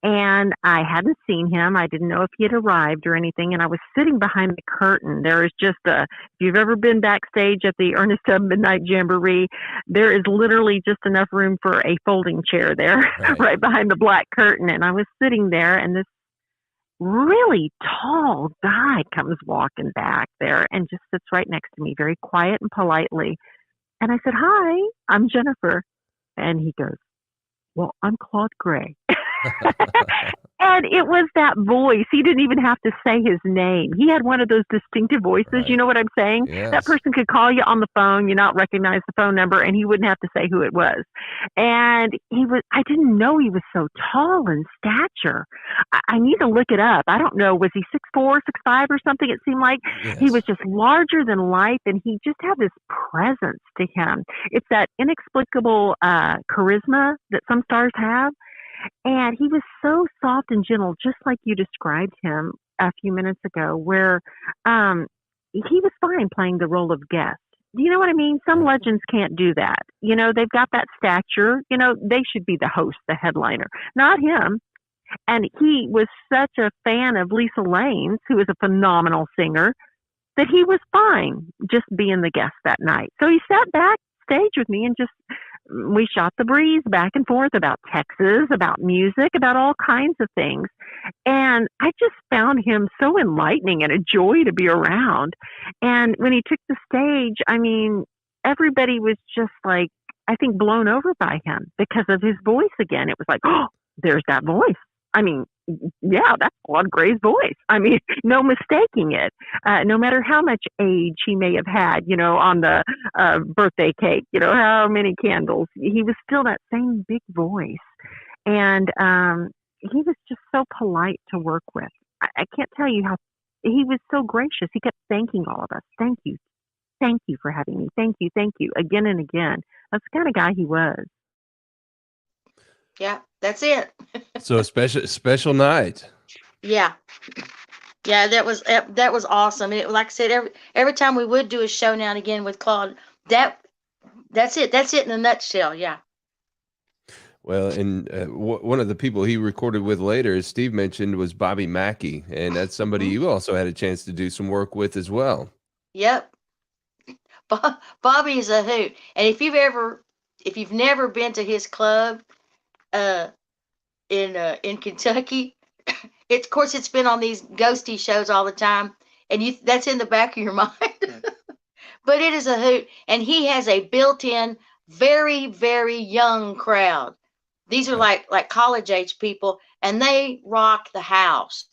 And I hadn't seen him. I didn't know if he had arrived or anything. And I was sitting behind the curtain. There is just if you've ever been backstage at the Ernest Tubb Midnight Jamboree, there is literally just enough room for a folding chair there, right behind the black curtain. And I was sitting there, and this really tall guy comes walking back there and just sits right next to me, very quiet and politely. And I said, "Hi, I'm Jennifer." And he goes, "Well, I'm Claude Gray." And it was that voice. He didn't even have to say his name. He had one of those distinctive voices. Right. You know what I'm saying? Yes. That person could call you on the phone, you not recognize the phone number, and he wouldn't have to say who it was. And I didn't know he was so tall in stature. I need to look it up. I don't know. Was he 6'4", 6'5", or something? It seemed like he was just larger than life, and he just had this presence to him. It's that inexplicable charisma that some stars have. And he was so soft and gentle, just like you described him a few minutes ago, where um, he was fine playing the role of guest. Do you know what I mean? Some legends can't do that. They've got that stature. They should be the host, the headliner, not him. And he was such a fan of Lisa Layne, who is a phenomenal singer, that he was fine just being the guest that night. So he sat backstage with me and we shot the breeze back and forth about Texas, about music, about all kinds of things. And I just found him so enlightening and a joy to be around. And when he took the stage, I mean, everybody was just like, I think, blown over by him because of his voice again. It was like, oh, there's that voice. I mean, yeah, that's Claude Gray's voice. I mean, no mistaking it. No matter how much age he may have had, on the birthday cake, how many candles, he was still that same big voice. And he was just so polite to work with. I can't tell you how he was so gracious. He kept thanking all of us. Thank you. Thank you for having me. Thank you. Thank you. Again and again. That's the kind of guy he was. Yeah, that's it. So a special night. Yeah. Yeah, that was awesome. And like I said, every time we would do a show now and again with Claude, that's it. That's it in a nutshell. Yeah. Well, and one of the people he recorded with later, as Steve mentioned, was Bobby Mackey, and that's somebody you also had a chance to do some work with as well. Yep. Bobby is a hoot. And if you've never been to his club in Kentucky, of course it's been on these ghosty shows all the time, and that's in the back of your mind. But it is a hoot, and he has a built-in, very, very young crowd. These are like college age people, and they rock the house.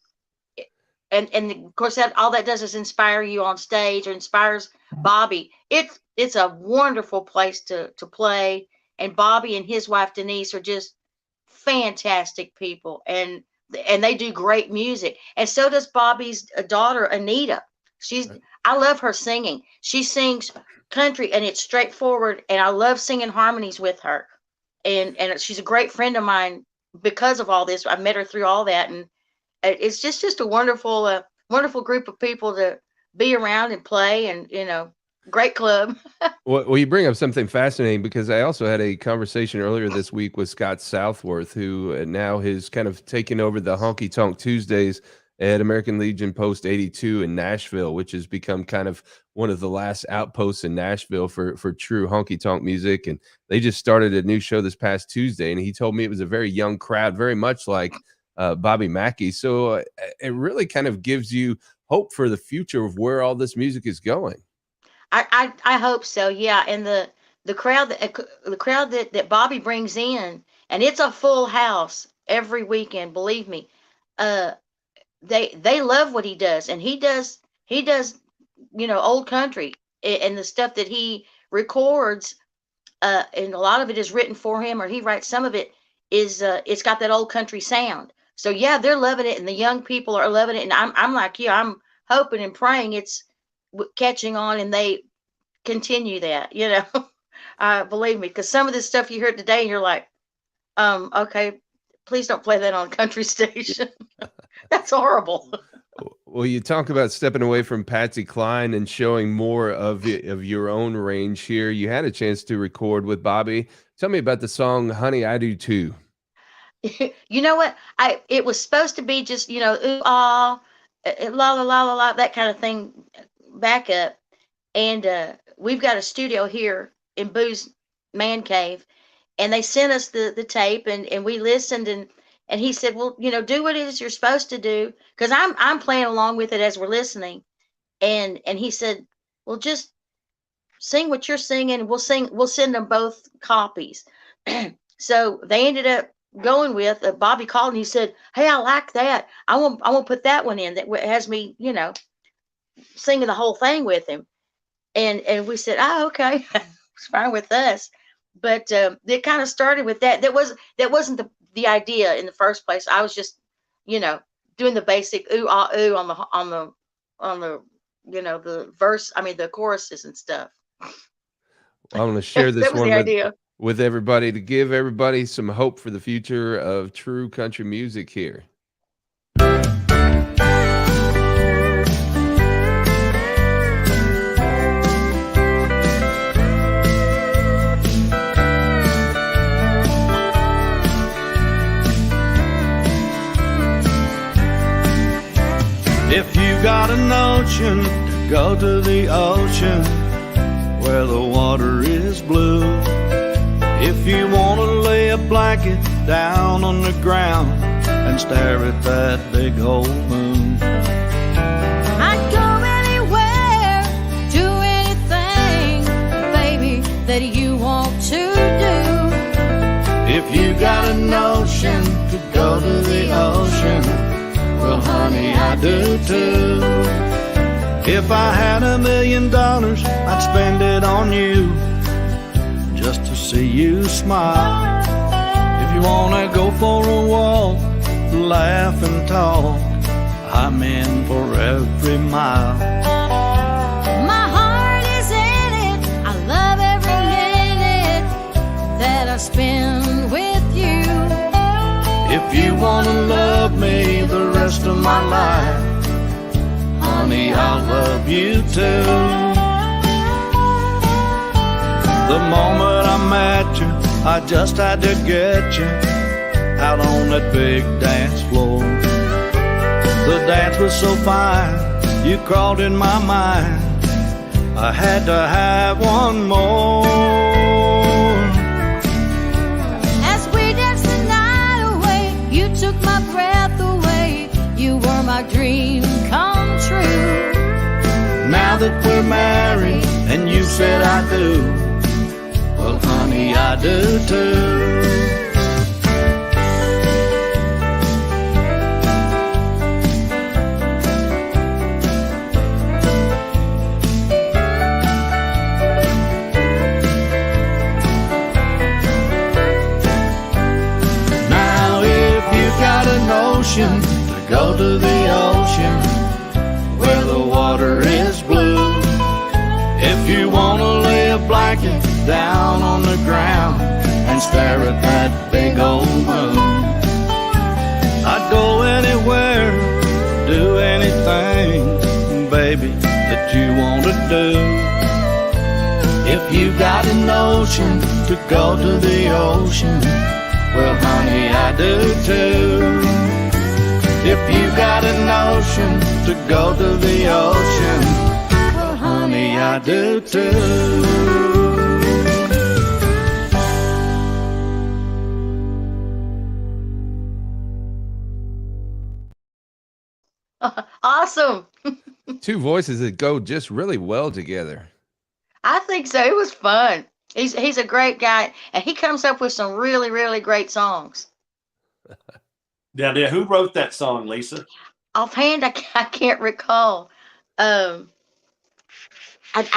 And of course all that does is inspire you on stage, or inspires Bobby. It's a wonderful place to play, and Bobby and his wife Denise are just fantastic people, and they do great music, and so does Bobby's daughter Anita. I love her singing. She sings country, and it's straightforward, and I love singing harmonies with her, and she's a great friend of mine because of all this. I met her through all that, and it's just a wonderful group of people to be around and play, and great club. Well, you bring up something fascinating, because I also had a conversation earlier this week with Scott Southworth, who now has kind of taken over the Honky Tonk Tuesdays at American Legion Post 82 in Nashville, which has become kind of one of the last outposts in Nashville for true honky tonk music. And they just started a new show this past Tuesday, and he told me it was a very young crowd, very much like Bobby Mackey. So it really kind of gives you hope for the future of where all this music is going. I hope so. Yeah. And the crowd that Bobby brings in, and it's a full house every weekend, believe me. They love what he does, and he does old country, and the stuff that he records, and a lot of it is written for him, or he writes some of it, is it's got that old country sound. So yeah, they're loving it, and the young people are loving it, and I'm like you. I'm hoping and praying it's catching on, and they continue that. Believe me, because some of this stuff you heard today, and you're like, okay, please don't play that on a country station. That's horrible. Well, you talk about stepping away from Patsy Cline and showing more of your own range here. You had a chance to record with Bobby. Tell me about the song "Honey, I Do Too." You know what? It was supposed to be just ooh ah, la la la la la, that kind of thing, back up. And we've got a studio here in Boo's Man Cave, and they sent us the tape, and we listened, and he said, well, do what it is you're supposed to do, because I'm playing along with it as we're listening, and he said, well, just sing what you're singing. We'll send them both copies. So they ended up going with Bobby called, and he said, hey, I like that. I won't put that one in that has me singing the whole thing with him. And we said, oh, okay. It's fine with us. But it kind of started with that. That wasn't the idea in the first place. I was just, doing the basic ooh ah ooh on the the verse. I mean the choruses and stuff. Well, I'm going to share this That was one the with idea. with everybody to give everybody some hope for the future of true country music here. If you got a notion, go to the ocean where the water is blue. If you want to lay a blanket down on the ground and stare at that big old moon. I'd go anywhere, do anything, baby, that you want to do. If you got a notion to go to the ocean, well, honey, I do too. If I had $1 million, I'd spend it on you, just to see you smile. If you wanna go for a walk, laugh and talk, I'm in for every mile. My heart is in it, I love every minute that I spend with you. If you wanna love me the rest of my life, honey, I'll love you too. The moment I met you, I just had to get you out on that big dance floor. The dance was so fine, you crawled in my mind, I had to have one more. As we danced the night away, you took my breath away, you were my dream come true. Now that we're married and you said I do, well, honey, I do too. Now, if you got a notion to go to the ocean where the water is blue, if you want to lay a blanket down on the ground and stare at that big old moon, I'd go anywhere, do anything, baby, that you want to do. If you got a notion to go to the ocean, well, honey, I do too. If you got a notion to go to the ocean, well, honey, I do too. Awesome. Two voices that go just really well together. I think so. It was fun. He's a great guy, and he comes up with some really, really great songs. Now, who wrote that song, Lisa? Offhand, I can't recall. I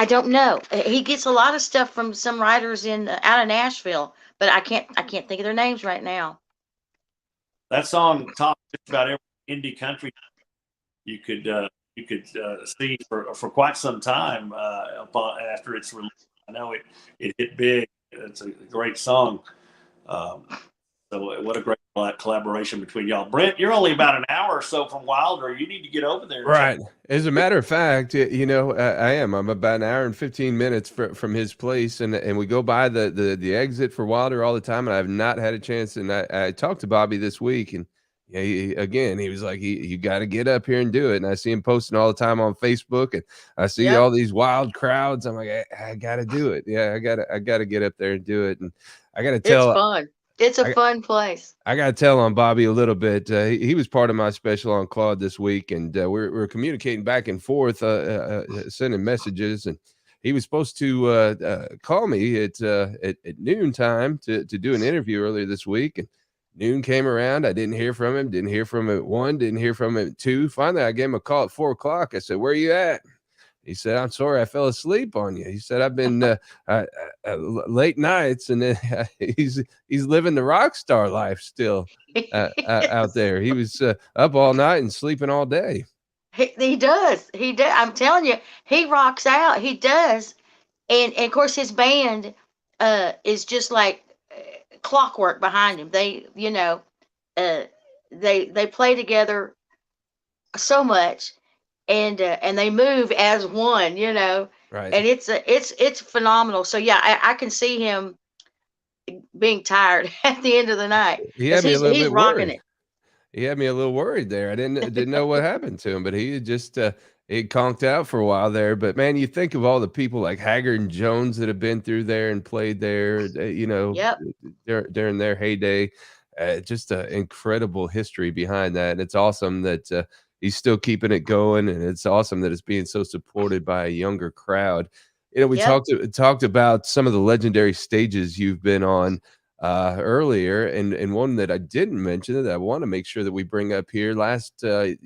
don't know. He gets a lot of stuff from some writers in out of Nashville, but I can't think of their names right now. That song topped just about every indie country you could see for quite some time after its release. I know it hit big. It's a great song. So what a great collaboration between y'all. Brent, you're only about an hour or so from Wilder. You need to get over there. Right. As a matter of fact, you know, I am. I'm about an hour and 15 minutes from his place, and we go by the exit for Wilder all the time, and I've not had a chance. And I talked to Bobby this week, and yeah, he was like, you got to get up here and do it. And I see him posting all the time on Facebook, and I see all these wild crowds. I'm like, I got to do it. Yeah, I got to get up there and do it. And I got to tell. It's fun. It's a fun place. I got to tell on Bobby a little bit. He was part of my special on Claude this week, and we're communicating back and forth, sending messages. And he was supposed to call me at noontime to do an interview earlier this week. And noon came around. I didn't hear from him. Didn't hear from him at 1. Didn't hear from him at 2. Finally, I gave him a call at 4 o'clock. I said, "Where are you at?" He said, "I'm sorry, I fell asleep on you." He said, "I've been late nights," and then he's living the rock star life still out there. He was up all night and sleeping all day. He does. He does. I'm telling you, he rocks out. He does. And of course, his band, is just like clockwork behind him. They, uh, they play together so much, and they move as one, Right. and it's phenomenal. So yeah, I can see him being tired at the end of the night He because had me a little he's bit rocking worried. it. He had me a little worried there. I didn't know what happened to him, but he had just he conked out for a while there. But man, you think of all the people like Haggard and Jones that have been through there and played there, Yep. during their heyday. Just an incredible history behind that, and it's awesome that he's still keeping it going, and it's awesome that it's being so supported by a younger crowd. We Yep. talked about some of the legendary stages you've been on earlier, and one that I didn't mention that I want to make sure that we bring up here. Last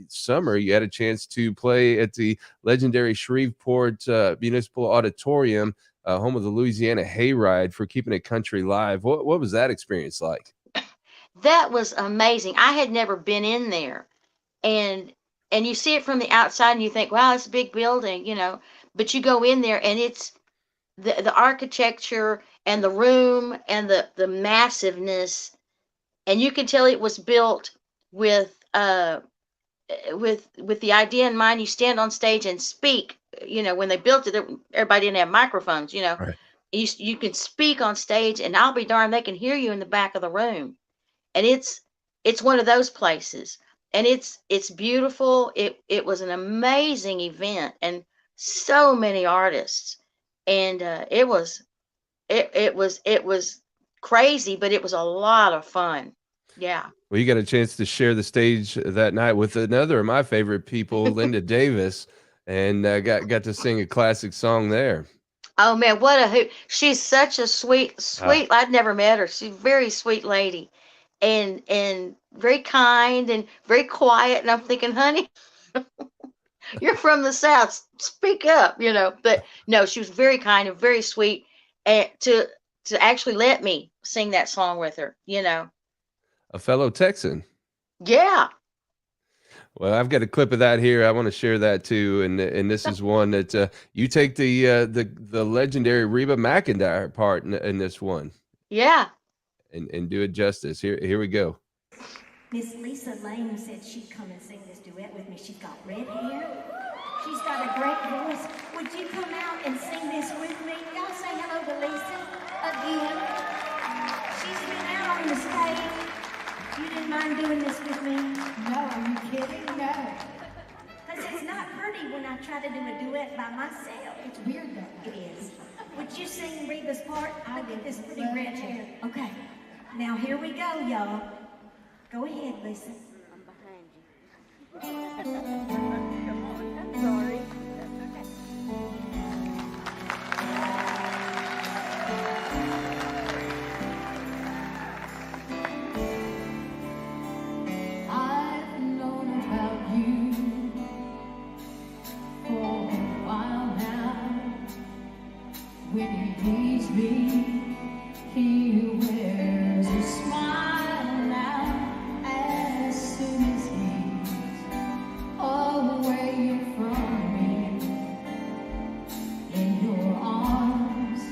summer, you had a chance to play at the legendary Shreveport Municipal Auditorium, home of the Louisiana Hayride, for Keeping It Country Live. What was that experience like? That was amazing. I had never been in there, and you see it from the outside and you think, wow, it's a big building, but you go in there and it's the architecture and the room and the massiveness, and you can tell it was built with with the idea in mind. You stand on stage and speak. When they built it, everybody didn't have microphones. Right. You can speak on stage, and I'll be darned, they can hear you in the back of the room. And it's one of those places, and it's beautiful. It was an amazing event, and so many artists, and it was crazy, but it was a lot of fun. Yeah. Well, you got a chance to share the stage that night with another of my favorite people, Linda Davis, and got to sing a classic song there. Oh man, what a hoot! She's such a sweet, Ah, sweet. I'd never met her. She's a very sweet lady, and very kind and very quiet. And I'm thinking, honey, you're from the South. Speak up, But no, she was very kind and very sweet, and to actually let me sing that song with her. a fellow Texan. Yeah. Well, I've got a clip of that here. I want to share that too, and this is one that you take the legendary Reba McEntire part in this one, Yeah. and do it justice. Here we go. Miss Lisa Layne said she'd come and sing this duet with me. She's got red hair. She's got a great voice. Would you come out and sing this with me? Y'all say hello to Lisa again. She's been out on the stage. You didn't mind doing this with me? No, are you kidding? No. Because it's not pretty when I try to do a duet by myself. It's weird though. It is. Would you sing Reba's part? Look at this pretty red hair. Okay. Now here we go, y'all. Go ahead, Lisa. I'm sorry. I've known about you for a while now. When he leaves me, he wears a smile now. As soon as he's away from me, in your arms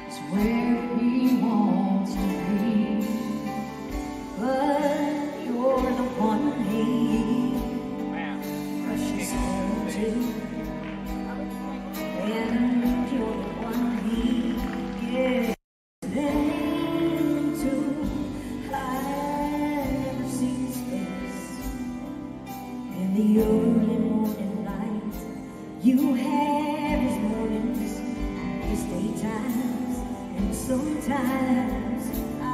is where he wants to be. But you're the one he rushes home to. And you're the one he gets into. I never see his face in the early morning light. You have his mornings, his daytimes, and sometimes I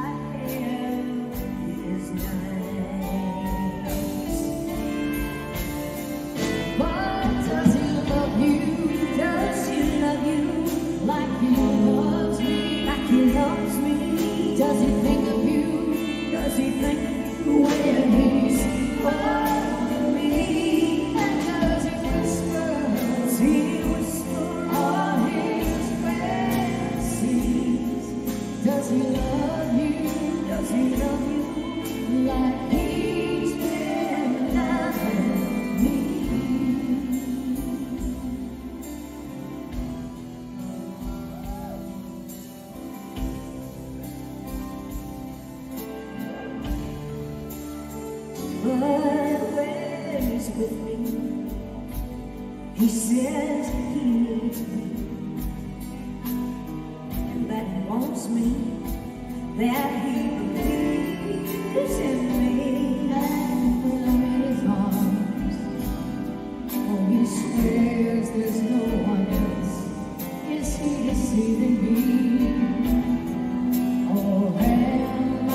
have his nights. But does he love you? Does he love you Like he loves me? like he loves me? Does he think of you Does he think of you when he's holding me? and does he whisper Does he whisper all his fantasies? Does he love you Does he love you like with me. He says he needs me, and that he wants me, that he believes in me. And when I'm in his arms, oh, he swears there's no one else. Is he deceiving me? Or am I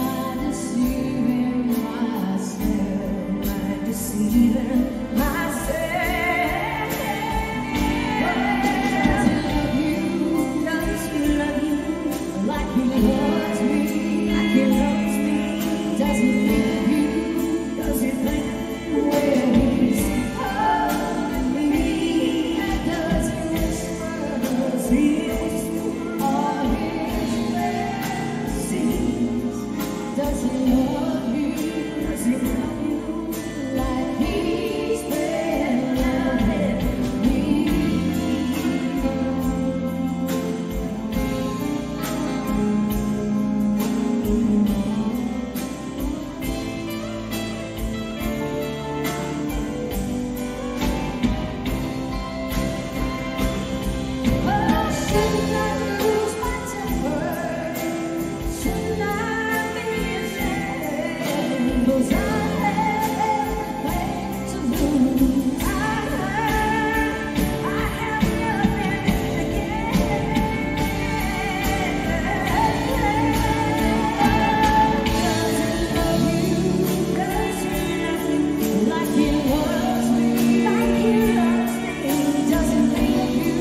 deceiving myself? Am I deceiving myself? Does he love you like he loves me? Like he loves me? Does he love you? Does he think where he's holding me? Does he whisper? Does he whisper all his fancies? Does he love you? Does he love you like he's been loving me? Oh, shouldn't I lose my temper? Shouldn't I be ashamed? 'Cause I have everything to lose. I have nothing to gain. Does he love you like he loves me? Like he loves me? Does he love you?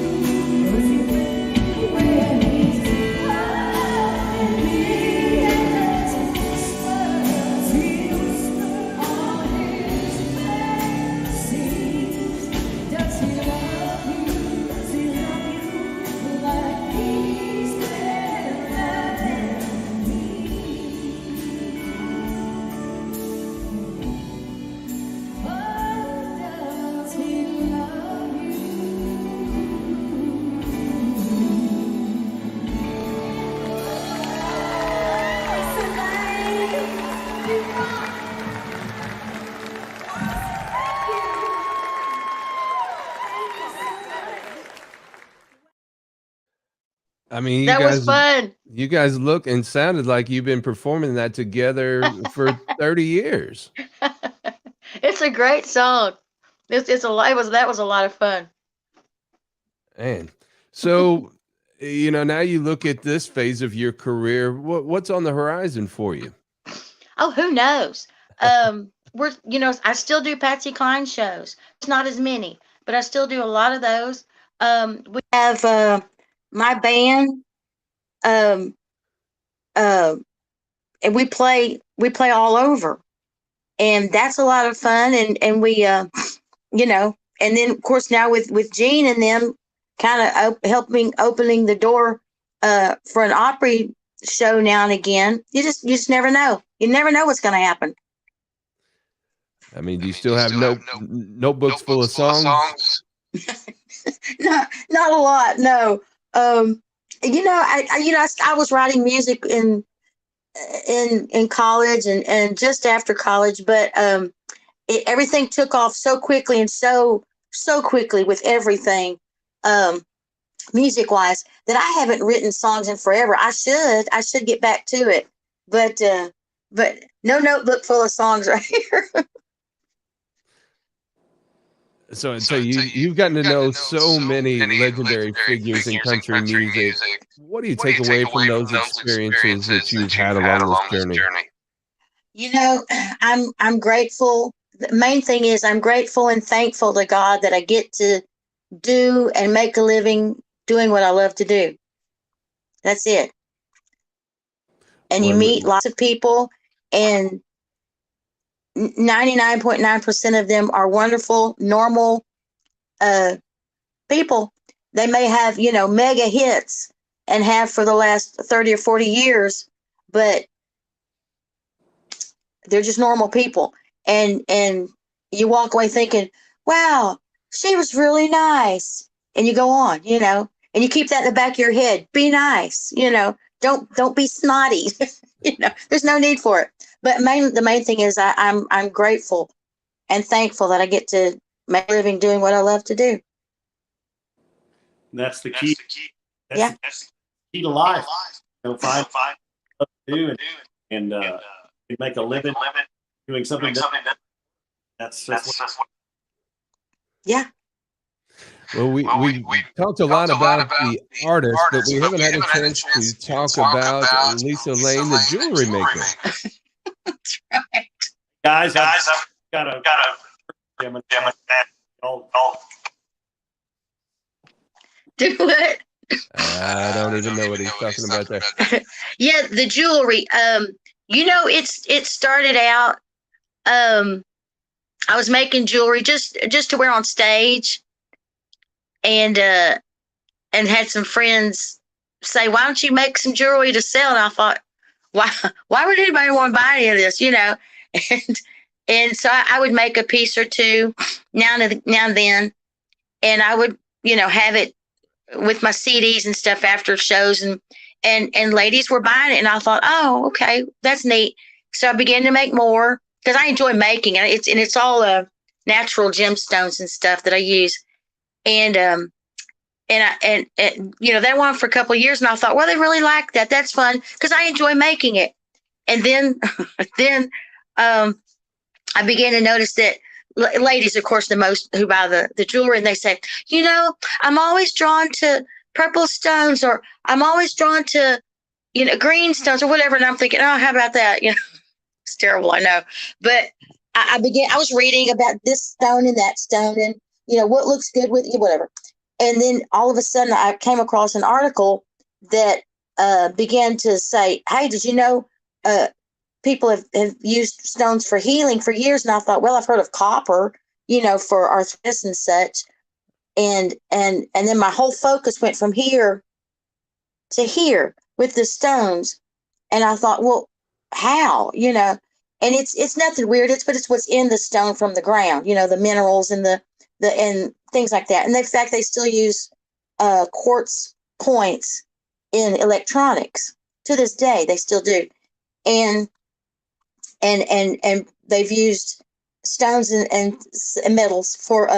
Does he think where he's holding me? And does he whisper all his fancies? Does he love you? Does he love you like he's been loving me? Oh, does he love you? Lisa Layne, you rock. Thank you so much. I mean, That was fun. you guys look and sounded like you've been performing that together for 30 years. It's a great song. It's a lot. That was a lot of fun. Man. So, now you look at this phase of your career, what's on the horizon for you? Oh, who knows? I still do Patsy Cline shows. It's not as many, but I still do a lot of those. We have my band, um, and we play all over, and that's a lot of fun. And we, and then of course now with Gene and them, kind of helping opening the door for an Opry show now and again. You just never know. You never know what's going to happen. I mean, do you still have notebooks full of songs? Not a lot, no. I was writing music in college and just after college, but everything took off so quickly and so quickly with everything, music wise, that I haven't written songs in forever. I should get back to it, but no notebook full of songs right here. So you've gotten to know so many legendary figures in country music. What do you take away from those experiences that you've had along this journey? I'm grateful. The main thing is I'm grateful and thankful to God that I get to do and make a living doing what I love to do. That's it. And you meet lots of people, and 99.9% of them are wonderful, normal people. They may have, mega hits and have for the last 30 or 40 years, but they're just normal people. And you walk away thinking, wow, she was really nice. And you go on, and you keep that in the back of your head. Be nice, don't be snotty. There's no need for it. But the main thing is I'm grateful and thankful that I get to make a living doing what I love to do. That's the key. Yeah. That's the key to life. Find what to do and make a living doing something that that's what. Yeah. Well, we talked a lot about the artist, but we haven't had a chance to talk about Lisa Layne, the jewelry maker. That's right. Guys, I've got a Do it. I don't even know what he's talking about there. Yeah, the jewelry. It started out. I was making jewelry just to wear on stage, and had some friends say, "Why don't you make some jewelry to sell?" And I thought, why would anybody want to buy any of this? And so I would make a piece or two now and then, and I would have it with my CDs and stuff after shows, and ladies were buying it, and I thought, oh, okay, that's neat. So I began to make more because I enjoy making it. It's all natural gemstones and stuff that I use, and that went on for a couple of years, and I thought, well, they really like that. That's fun because I enjoy making it. And then I began to notice that ladies, of course, the most who buy the jewelry, and they say, I'm always drawn to purple stones, or I'm always drawn to, green stones or whatever. And I'm thinking, oh, how about that? It's terrible, I know. But I was reading about this stone and that stone and, what looks good with you, whatever. And then all of a sudden I came across an article that began to say, hey, did you know people have used stones for healing for years? And I thought, well, I've heard of copper, for arthritis and such. And then my whole focus went from here to here with the stones. And I thought, well, how, and it's nothing weird. It's what's in the stone from the ground, the minerals and and things like that. And in fact, they still use quartz points in electronics to this day. They still do. And they've used stones and metals for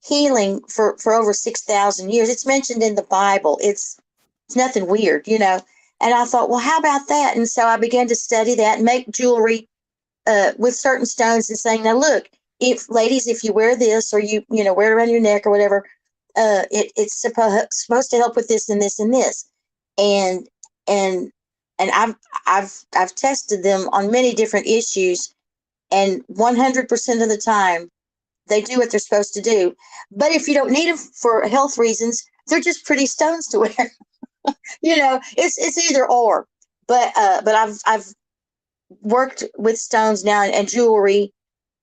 healing for over 6,000 years. It's mentioned in the Bible. It's nothing weird, And I thought, well, how about that? And so I began to study that and make jewelry with certain stones and saying, now look, if you wear this or you wear it around your neck or whatever, it's supposed to help with this and this and this. And I've tested them on many different issues, and 100% of the time they do what they're supposed to do. But if you don't need them for health reasons, they're just pretty stones to wear. It's either or. But I've worked with stones now and jewelry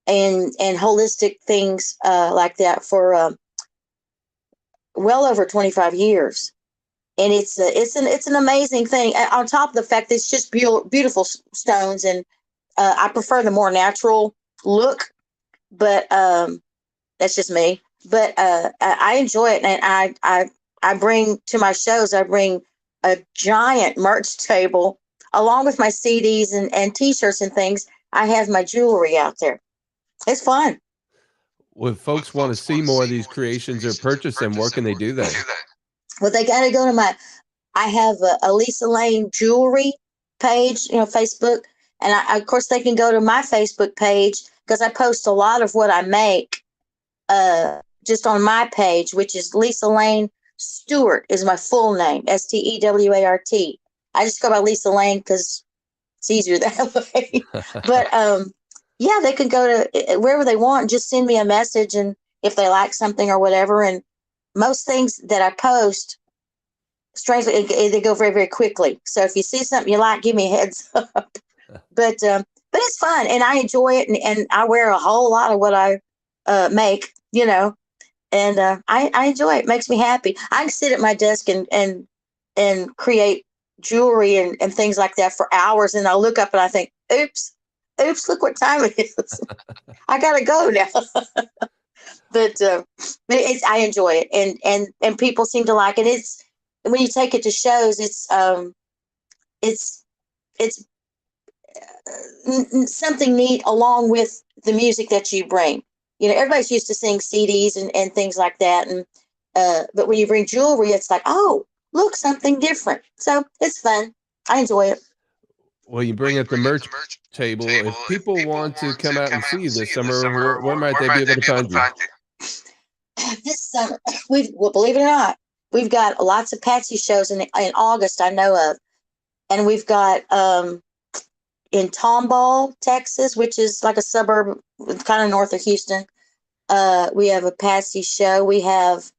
and holistic things like that for well over 25 years. And it's an amazing thing. On top of the fact that it's just beautiful stones, and I prefer the more natural look, but that's just me. But I enjoy it, and I bring to my shows. I bring a giant merch table along with my CDs and T-shirts and things. I have my jewelry out there. It's fun. Well, if folks want to see more of these creations or purchase them, where can they do that? Well, they got to go to I have a Lisa Layne jewelry page, Facebook. And of course, they can go to my Facebook page because I post a lot of what I make just on my page, which is Lisa Layne Stewart is my full name, Stewart. I just go by Lisa Layne because it's easier that way. But yeah, they can go to wherever they want and just send me a message, and if they like something or whatever. And most things that I post, strangely, they go very, very quickly. So if you see something you like, give me a heads up. But it's fun, and I enjoy it, and I wear a whole lot of what I make, and I enjoy it. It makes me happy. I can sit at my desk and create jewelry and things like that for hours, and I'll look up and I think, oops, look what time it is. I gotta go now. But I enjoy it, and people seem to like it. It's when you take it to shows, it's something neat along with the music that you bring. everybody's used to seeing CDs and things like that. And, but when you bring jewelry, it's like, oh, look, something different. So it's fun. I enjoy it. Well, you bring up the merch table. If people want to come out and see you this summer, where might they be able to find you? This summer, believe it or not, we've got lots of Patsy shows in August, I know of. And we've got in Tomball, Texas, which is like a suburb kind of north of Houston. We have a Patsy show. We have,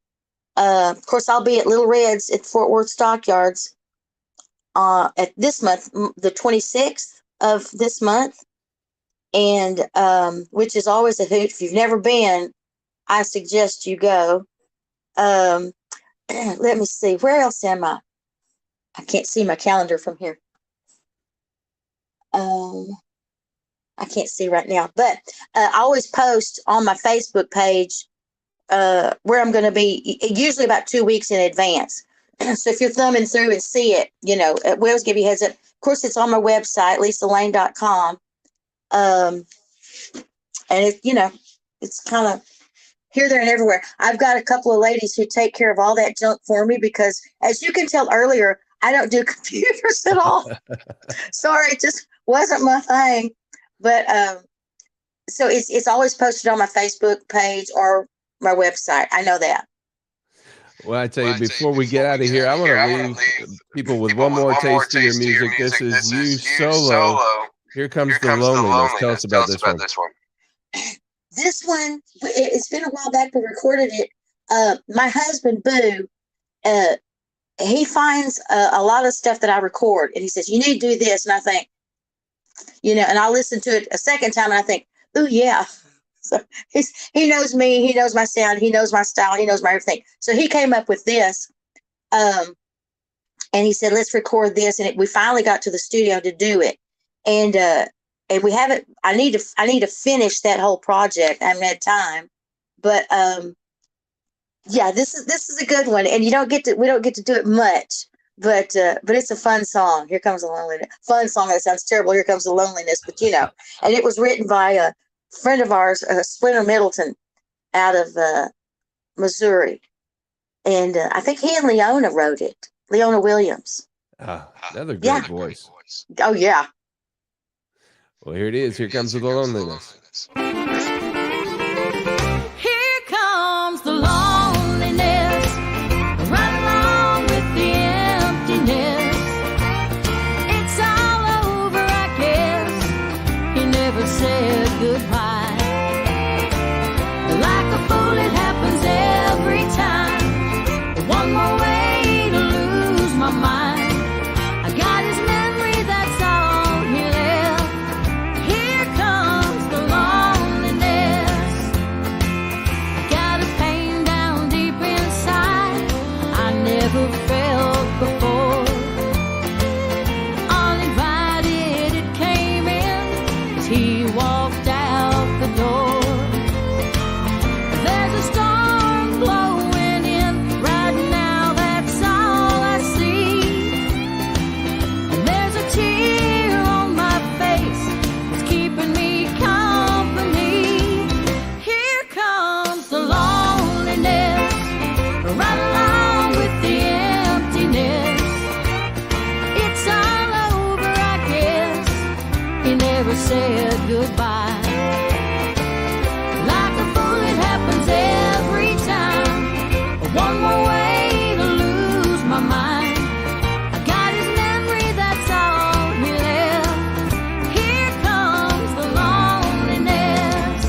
of course, I'll be at Little Red's at Fort Worth Stockyards at this month, the 26th of this month, and which is always a hoot. If you've never been, I suggest you go. Let me see. Where else am I? I can't see my calendar from here. I can't see right now, but I always post on my Facebook page where I'm going to be, usually about 2 weeks in advance. So if you're thumbing through and see it, we always give you a heads up. Of course, it's on my website, lisalayne.com. And it's kind of here, there, and everywhere. I've got a couple of ladies who take care of all that junk for me because, as you can tell earlier, I don't do computers at all. Sorry, it just wasn't my thing. But so it's always posted on my Facebook page or my website. I know that. Well, I tell you, before we get out of here, I want to leave people with one more taste of your music. This is you solo. Here comes the loneliness. Tell us about this one. This one, it's been a while back we recorded it. My husband, Boo, he finds a lot of stuff that I record, and he says, you need to do this. And I think, and I listen to it a second time, and I think, oh, yeah. So he knows me. He knows my sound. He knows my style. He knows my everything. So he came up with this, and he said, let's record this. And we finally got to the studio to do it. And we haven't, I need to finish that whole project. I haven't had time, but, yeah, this is a good one. And we don't get to do it much, but it's a fun song. Here Comes the Loneliness. Fun song. That sounds terrible. Here Comes the Loneliness, but and it was written by a friend of ours, Splinter Middleton out of, Missouri. And, I think he and Leona wrote it. Leona Williams. Another great voice. Oh yeah. Well, here it is. Here comes the loneliness. Here comes the loneliness, right along with the emptiness. It's all over, I guess. He never said goodbye. Like a fool, it happens every time. One more way to lose my mind. I got his memory, that's all he left. Here comes the loneliness. Got a pain down deep inside I never felt before. Uninvited it came in as he walked out the door. There's a storm blowing in right now, that's all I see. And there's a tear on my face that's keeping me company. Here comes the loneliness, right along with the emptiness. It's all over, I guess. He never said goodbye. Like a fool, it happens every time. One more way to lose my mind. I got his memory, that's all he left. Here comes the loneliness.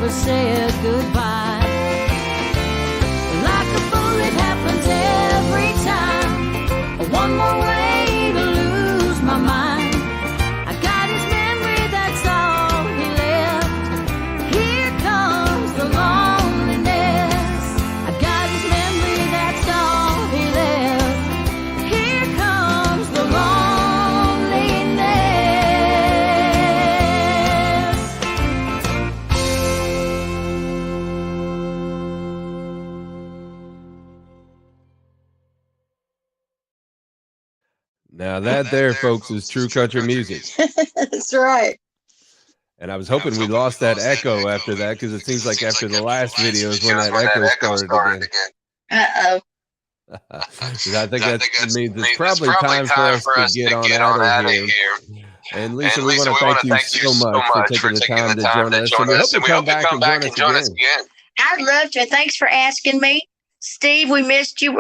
never said goodbye. Like a fool, it happens every time. One more way to lose my mind. I got his memory, that's all he left. Here comes the loneliness. I got his memory, that's all he left. Here comes the loneliness. Now that there, folks, is true country music. That's right. And I was hoping we lost that echo after that, because it seems like after the last video is when that echo started again. Uh-oh. 'Cause I think that means it's probably time for us to get on out of here. And Lisa, we want to thank you so much for taking the time to join us. And we hope you come back and join us again. I'd love to. Thanks for asking me. Steve, we missed you.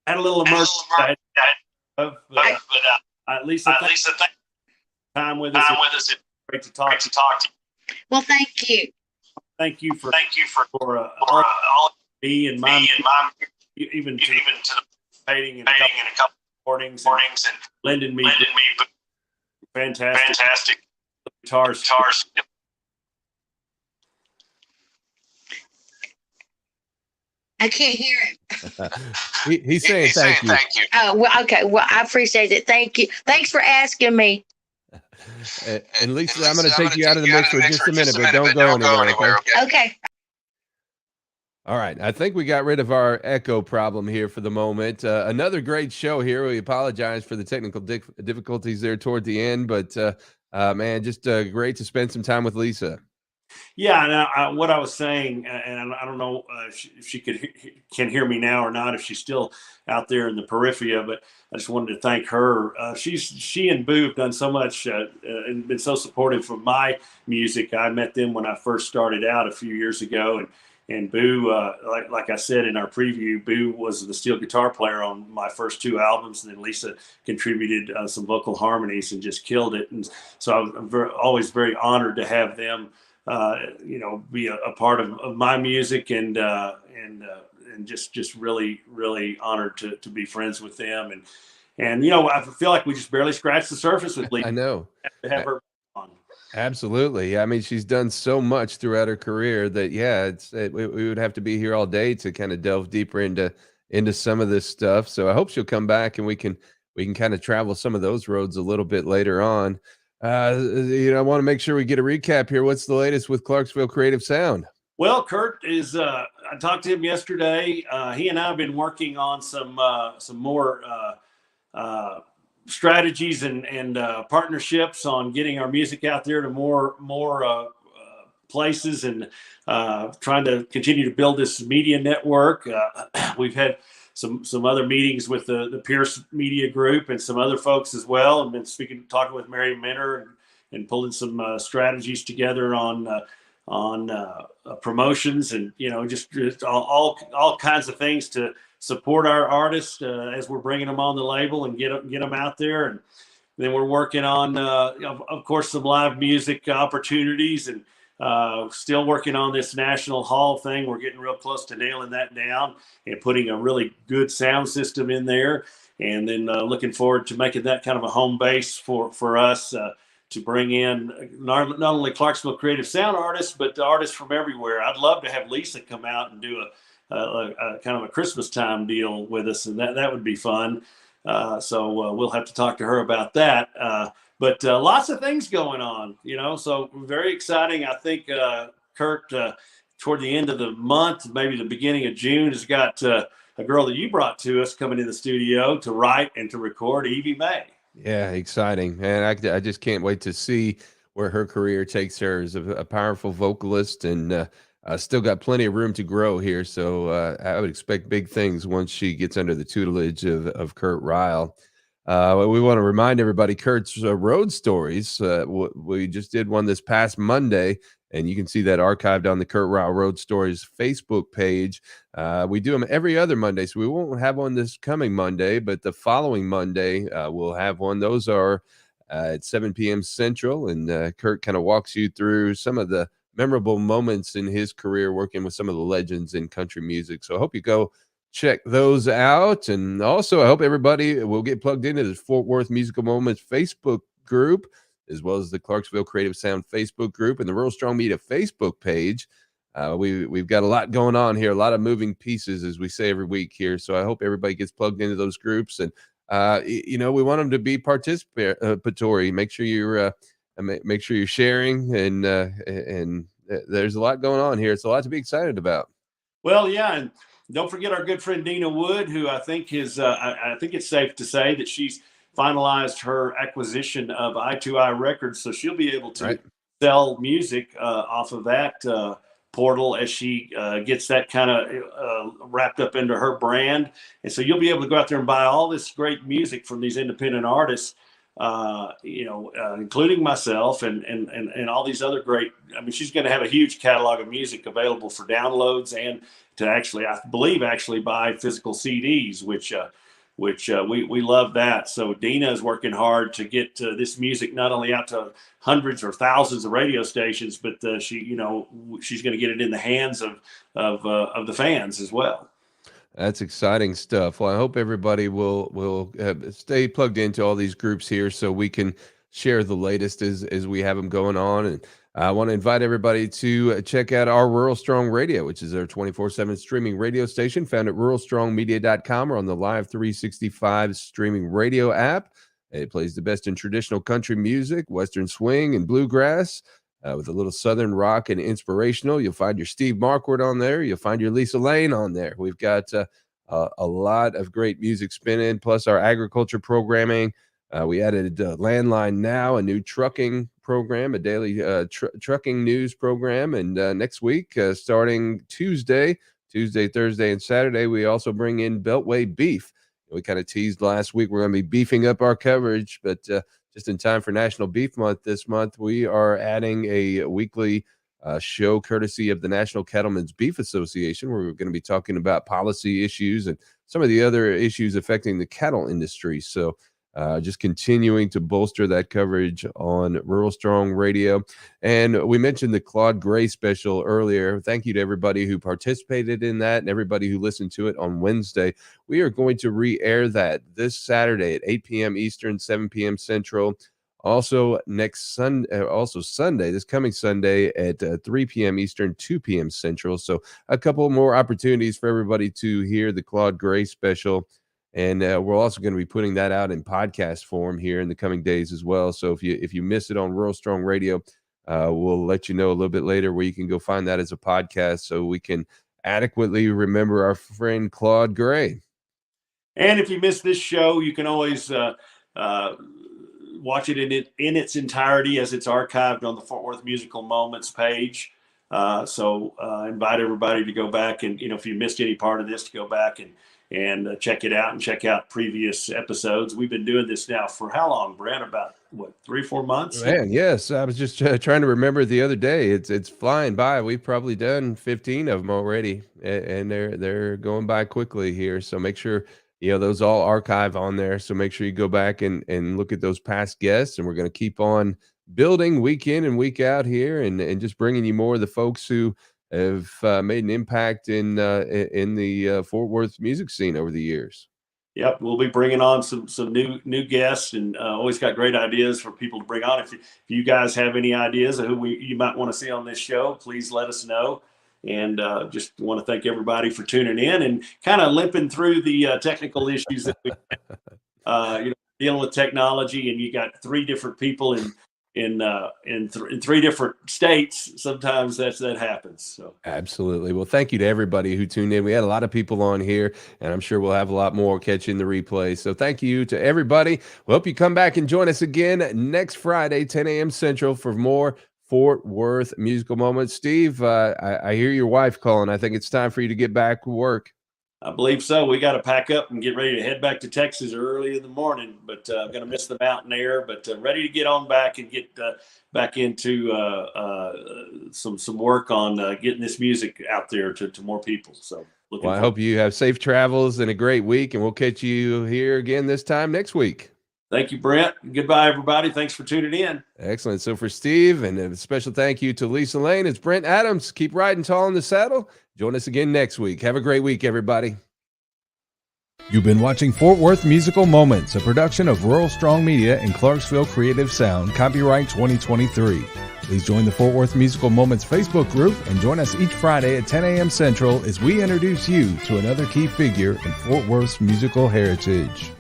Had a little emergency. Lisa, thanks for time with us. It's great to talk to you. Well, thank you. Thank you for all me and my even to the participating in a couple recordings and lending me fantastic guitars. I can't hear him. He's saying thank you. Oh, well, okay. Well, I appreciate it. Thank you. Thanks for asking me. And Lisa, I'm going to take you out of the mix for just a minute, but don't go anywhere. Okay. All right. I think we got rid of our echo problem here for the moment. Another great show here. We apologize for the technical difficulties there toward the end, but man, just great to spend some time with Lisa. Yeah, and what I was saying, and I don't know if she can hear me now or not, if she's still out there in the periphery, but I just wanted to thank her. She and Boo have done so much and been so supportive of my music. I met them when I first started out a few years ago, and Boo, like I said in our preview, Boo was the steel guitar player on my first two albums, and then Lisa contributed some vocal harmonies and just killed it. And so I'm always very honored to have them be a part of my music and just really, really honored to be friends with them. And I feel like we just barely scratched the surface with Lisa. I know. To have her on. Absolutely. I mean, she's done so much throughout her career that, we would have to be here all day to kind of delve deeper into some of this stuff. So I hope she'll come back and we can kind of travel some of those roads a little bit later on. I want to make sure we get a recap here. What's the latest with Clarksville Creative Sound? Well, Kurt is. I talked to him yesterday. He and I have been working on some more strategies and partnerships on getting our music out there to more places and trying to continue to build this media network. We've had some other meetings with the Pierce Media Group and some other folks as well. I've been talking with Mary Minter and pulling some strategies together on promotions and just all kinds of things to support our artists as we're bringing them on the label and get them out there. And then we're working on of course some live music opportunities and still working on this National Hall thing. We're getting real close to nailing that down and putting a really good sound system in there. And then looking forward to making that kind of a home base for us to bring in not only Clarksville Creative Sound artists, but the artists from everywhere. I'd love to have Lisa come out and do a kind of a Christmas time deal with us, and that would be fun. So we'll have to talk to her about that. But lots of things going on, so very exciting. I think Kurt, toward the end of the month, maybe the beginning of June, has got a girl that you brought to us coming in the studio to write and to record, Evie May. Yeah, exciting. And I just can't wait to see where her career takes her as a powerful vocalist and still got plenty of room to grow here. So I would expect big things once she gets under the tutelage of Kurt Ryle. We want to remind everybody Kurt's road stories. We just did one this past Monday, and you can see that archived on the Kurt Ryle Road Stories Facebook page. We do them every other Monday, so we won't have one this coming Monday, but the following Monday we'll have one. Those are at 7 p.m. Central. And Kurt kind of walks you through some of the memorable moments in his career working with some of the legends in country music. So I hope you go check those out. And also, I hope everybody will get plugged into the Fort Worth Musical Moments Facebook group, as well as the Clarksville Creative Sound Facebook group and the Rural Strong Media Facebook page. We've got a lot going on here, a lot of moving pieces, as we say every week here. So I hope everybody gets plugged into those groups. And we want them to be participatory. Make sure you're make sure you're sharing, and there's a lot going on here. It's a lot to be excited about. Well, yeah, and don't forget our good friend Dina Wood, who I think I think it's safe to say that she's finalized her acquisition of I2I Records, so she'll be able to sell music off of that portal as she gets that kind of wrapped up into her brand. And so you'll be able to go out there and buy all this great music from these independent artists, including myself and all these other great. I mean, she's going to have a huge catalog of music available for downloads and to actually, I believe, buy physical CDs, which we love that. So Dina is working hard to get this music not only out to hundreds or thousands of radio stations, but she's going to get it in the hands of the fans as well. That's exciting stuff. Well, I hope everybody will stay plugged into all these groups here so we can share the latest as we have them going on. And I want to invite everybody to check out our Rural Strong Radio, which is our 24/7 streaming radio station found at ruralstrongmedia.com or on the Live 365 streaming radio app. It plays the best in traditional country music, Western swing, and bluegrass. With a little Southern rock and inspirational. You'll find your Steve Marquardt on there. You'll find your Lisa Layne on there. We've got a lot of great music spinning, plus our agriculture programming. We added Landline Now, a new trucking program, a daily trucking news program. And next week, starting Tuesday, Thursday, and Saturday, we also bring in Beltway Beef. We kind of teased last week we're going to be beefing up our coverage, but just in time for National Beef Month this month, we are adding a weekly show courtesy of the National Cattlemen's Beef Association, where we're going to be talking about policy issues and some of the other issues affecting the cattle industry. So just continuing to bolster that coverage on Rural Strong Radio. And we mentioned the Claude Gray special earlier. Thank you to everybody who participated in that and everybody who listened to it on Wednesday. We are going to re-air that this Saturday at 8 p.m. Eastern, 7 p.m. Central. Also Sunday, this coming Sunday at 3 p.m. Eastern, 2 p.m. Central. So a couple more opportunities for everybody to hear the Claude Gray special. And we're also going to be putting that out in podcast form here in the coming days as well. So if you miss it on Rural Strong Radio, we'll let you know a little bit later where you can go find that as a podcast so we can adequately remember our friend Claude Gray. And if you missed this show, you can always watch it in its entirety as it's archived on the Fort Worth Musical Moments page. So invite everybody to go back and, if you missed any part of this, to go back and check it out and check out previous episodes. We've been doing this now for how long, Brent? About 3-4 months? Man, yes. I was just trying to remember the other day. It's flying by. We've probably done 15 of them already, and they're going by quickly here. So make sure those all archive on there. So make sure you go back and look at those past guests, and we're going to keep on building week in and week out here, and just bringing you more of the folks who have made an impact in the Fort Worth music scene over the years. Yep, we'll be bringing on some new guests, and always got great ideas for people to bring on. If you guys have any ideas of who you might want to see on this show, please let us know. And just want to thank everybody for tuning in and kind of limping through the technical issues that we dealing with technology, and you got 3 different people in 3 different states. Sometimes that happens. So absolutely. Well, thank you to everybody who tuned in. We had a lot of people on here, and I'm sure we'll have a lot more catching the replay. So thank you to everybody. We hope you come back and join us again next Friday, 10 a.m. Central, for more Fort Worth Musical Moments. Steve, I hear your wife calling. I think it's time for you to get back to work. I believe so. We got to pack up and get ready to head back to Texas early in the morning, but I'm going to miss the mountain air, but ready to get on back and get back into some work on getting this music out there to more people. So I hope you have safe travels and a great week, and we'll catch you here again this time next week. Thank you, Brent. Goodbye, everybody. Thanks for tuning in. Excellent. So for Steve, and a special thank you to Lisa Layne, it's Brent Adams. Keep riding tall in the saddle. Join us again next week. Have a great week, everybody. You've been watching Fort Worth Musical Moments, a production of Rural Strong Media and Clarksville Creative Sound, copyright 2023. Please join the Fort Worth Musical Moments Facebook group and join us each Friday at 10 a.m. Central as we introduce you to another key figure in Fort Worth's musical heritage.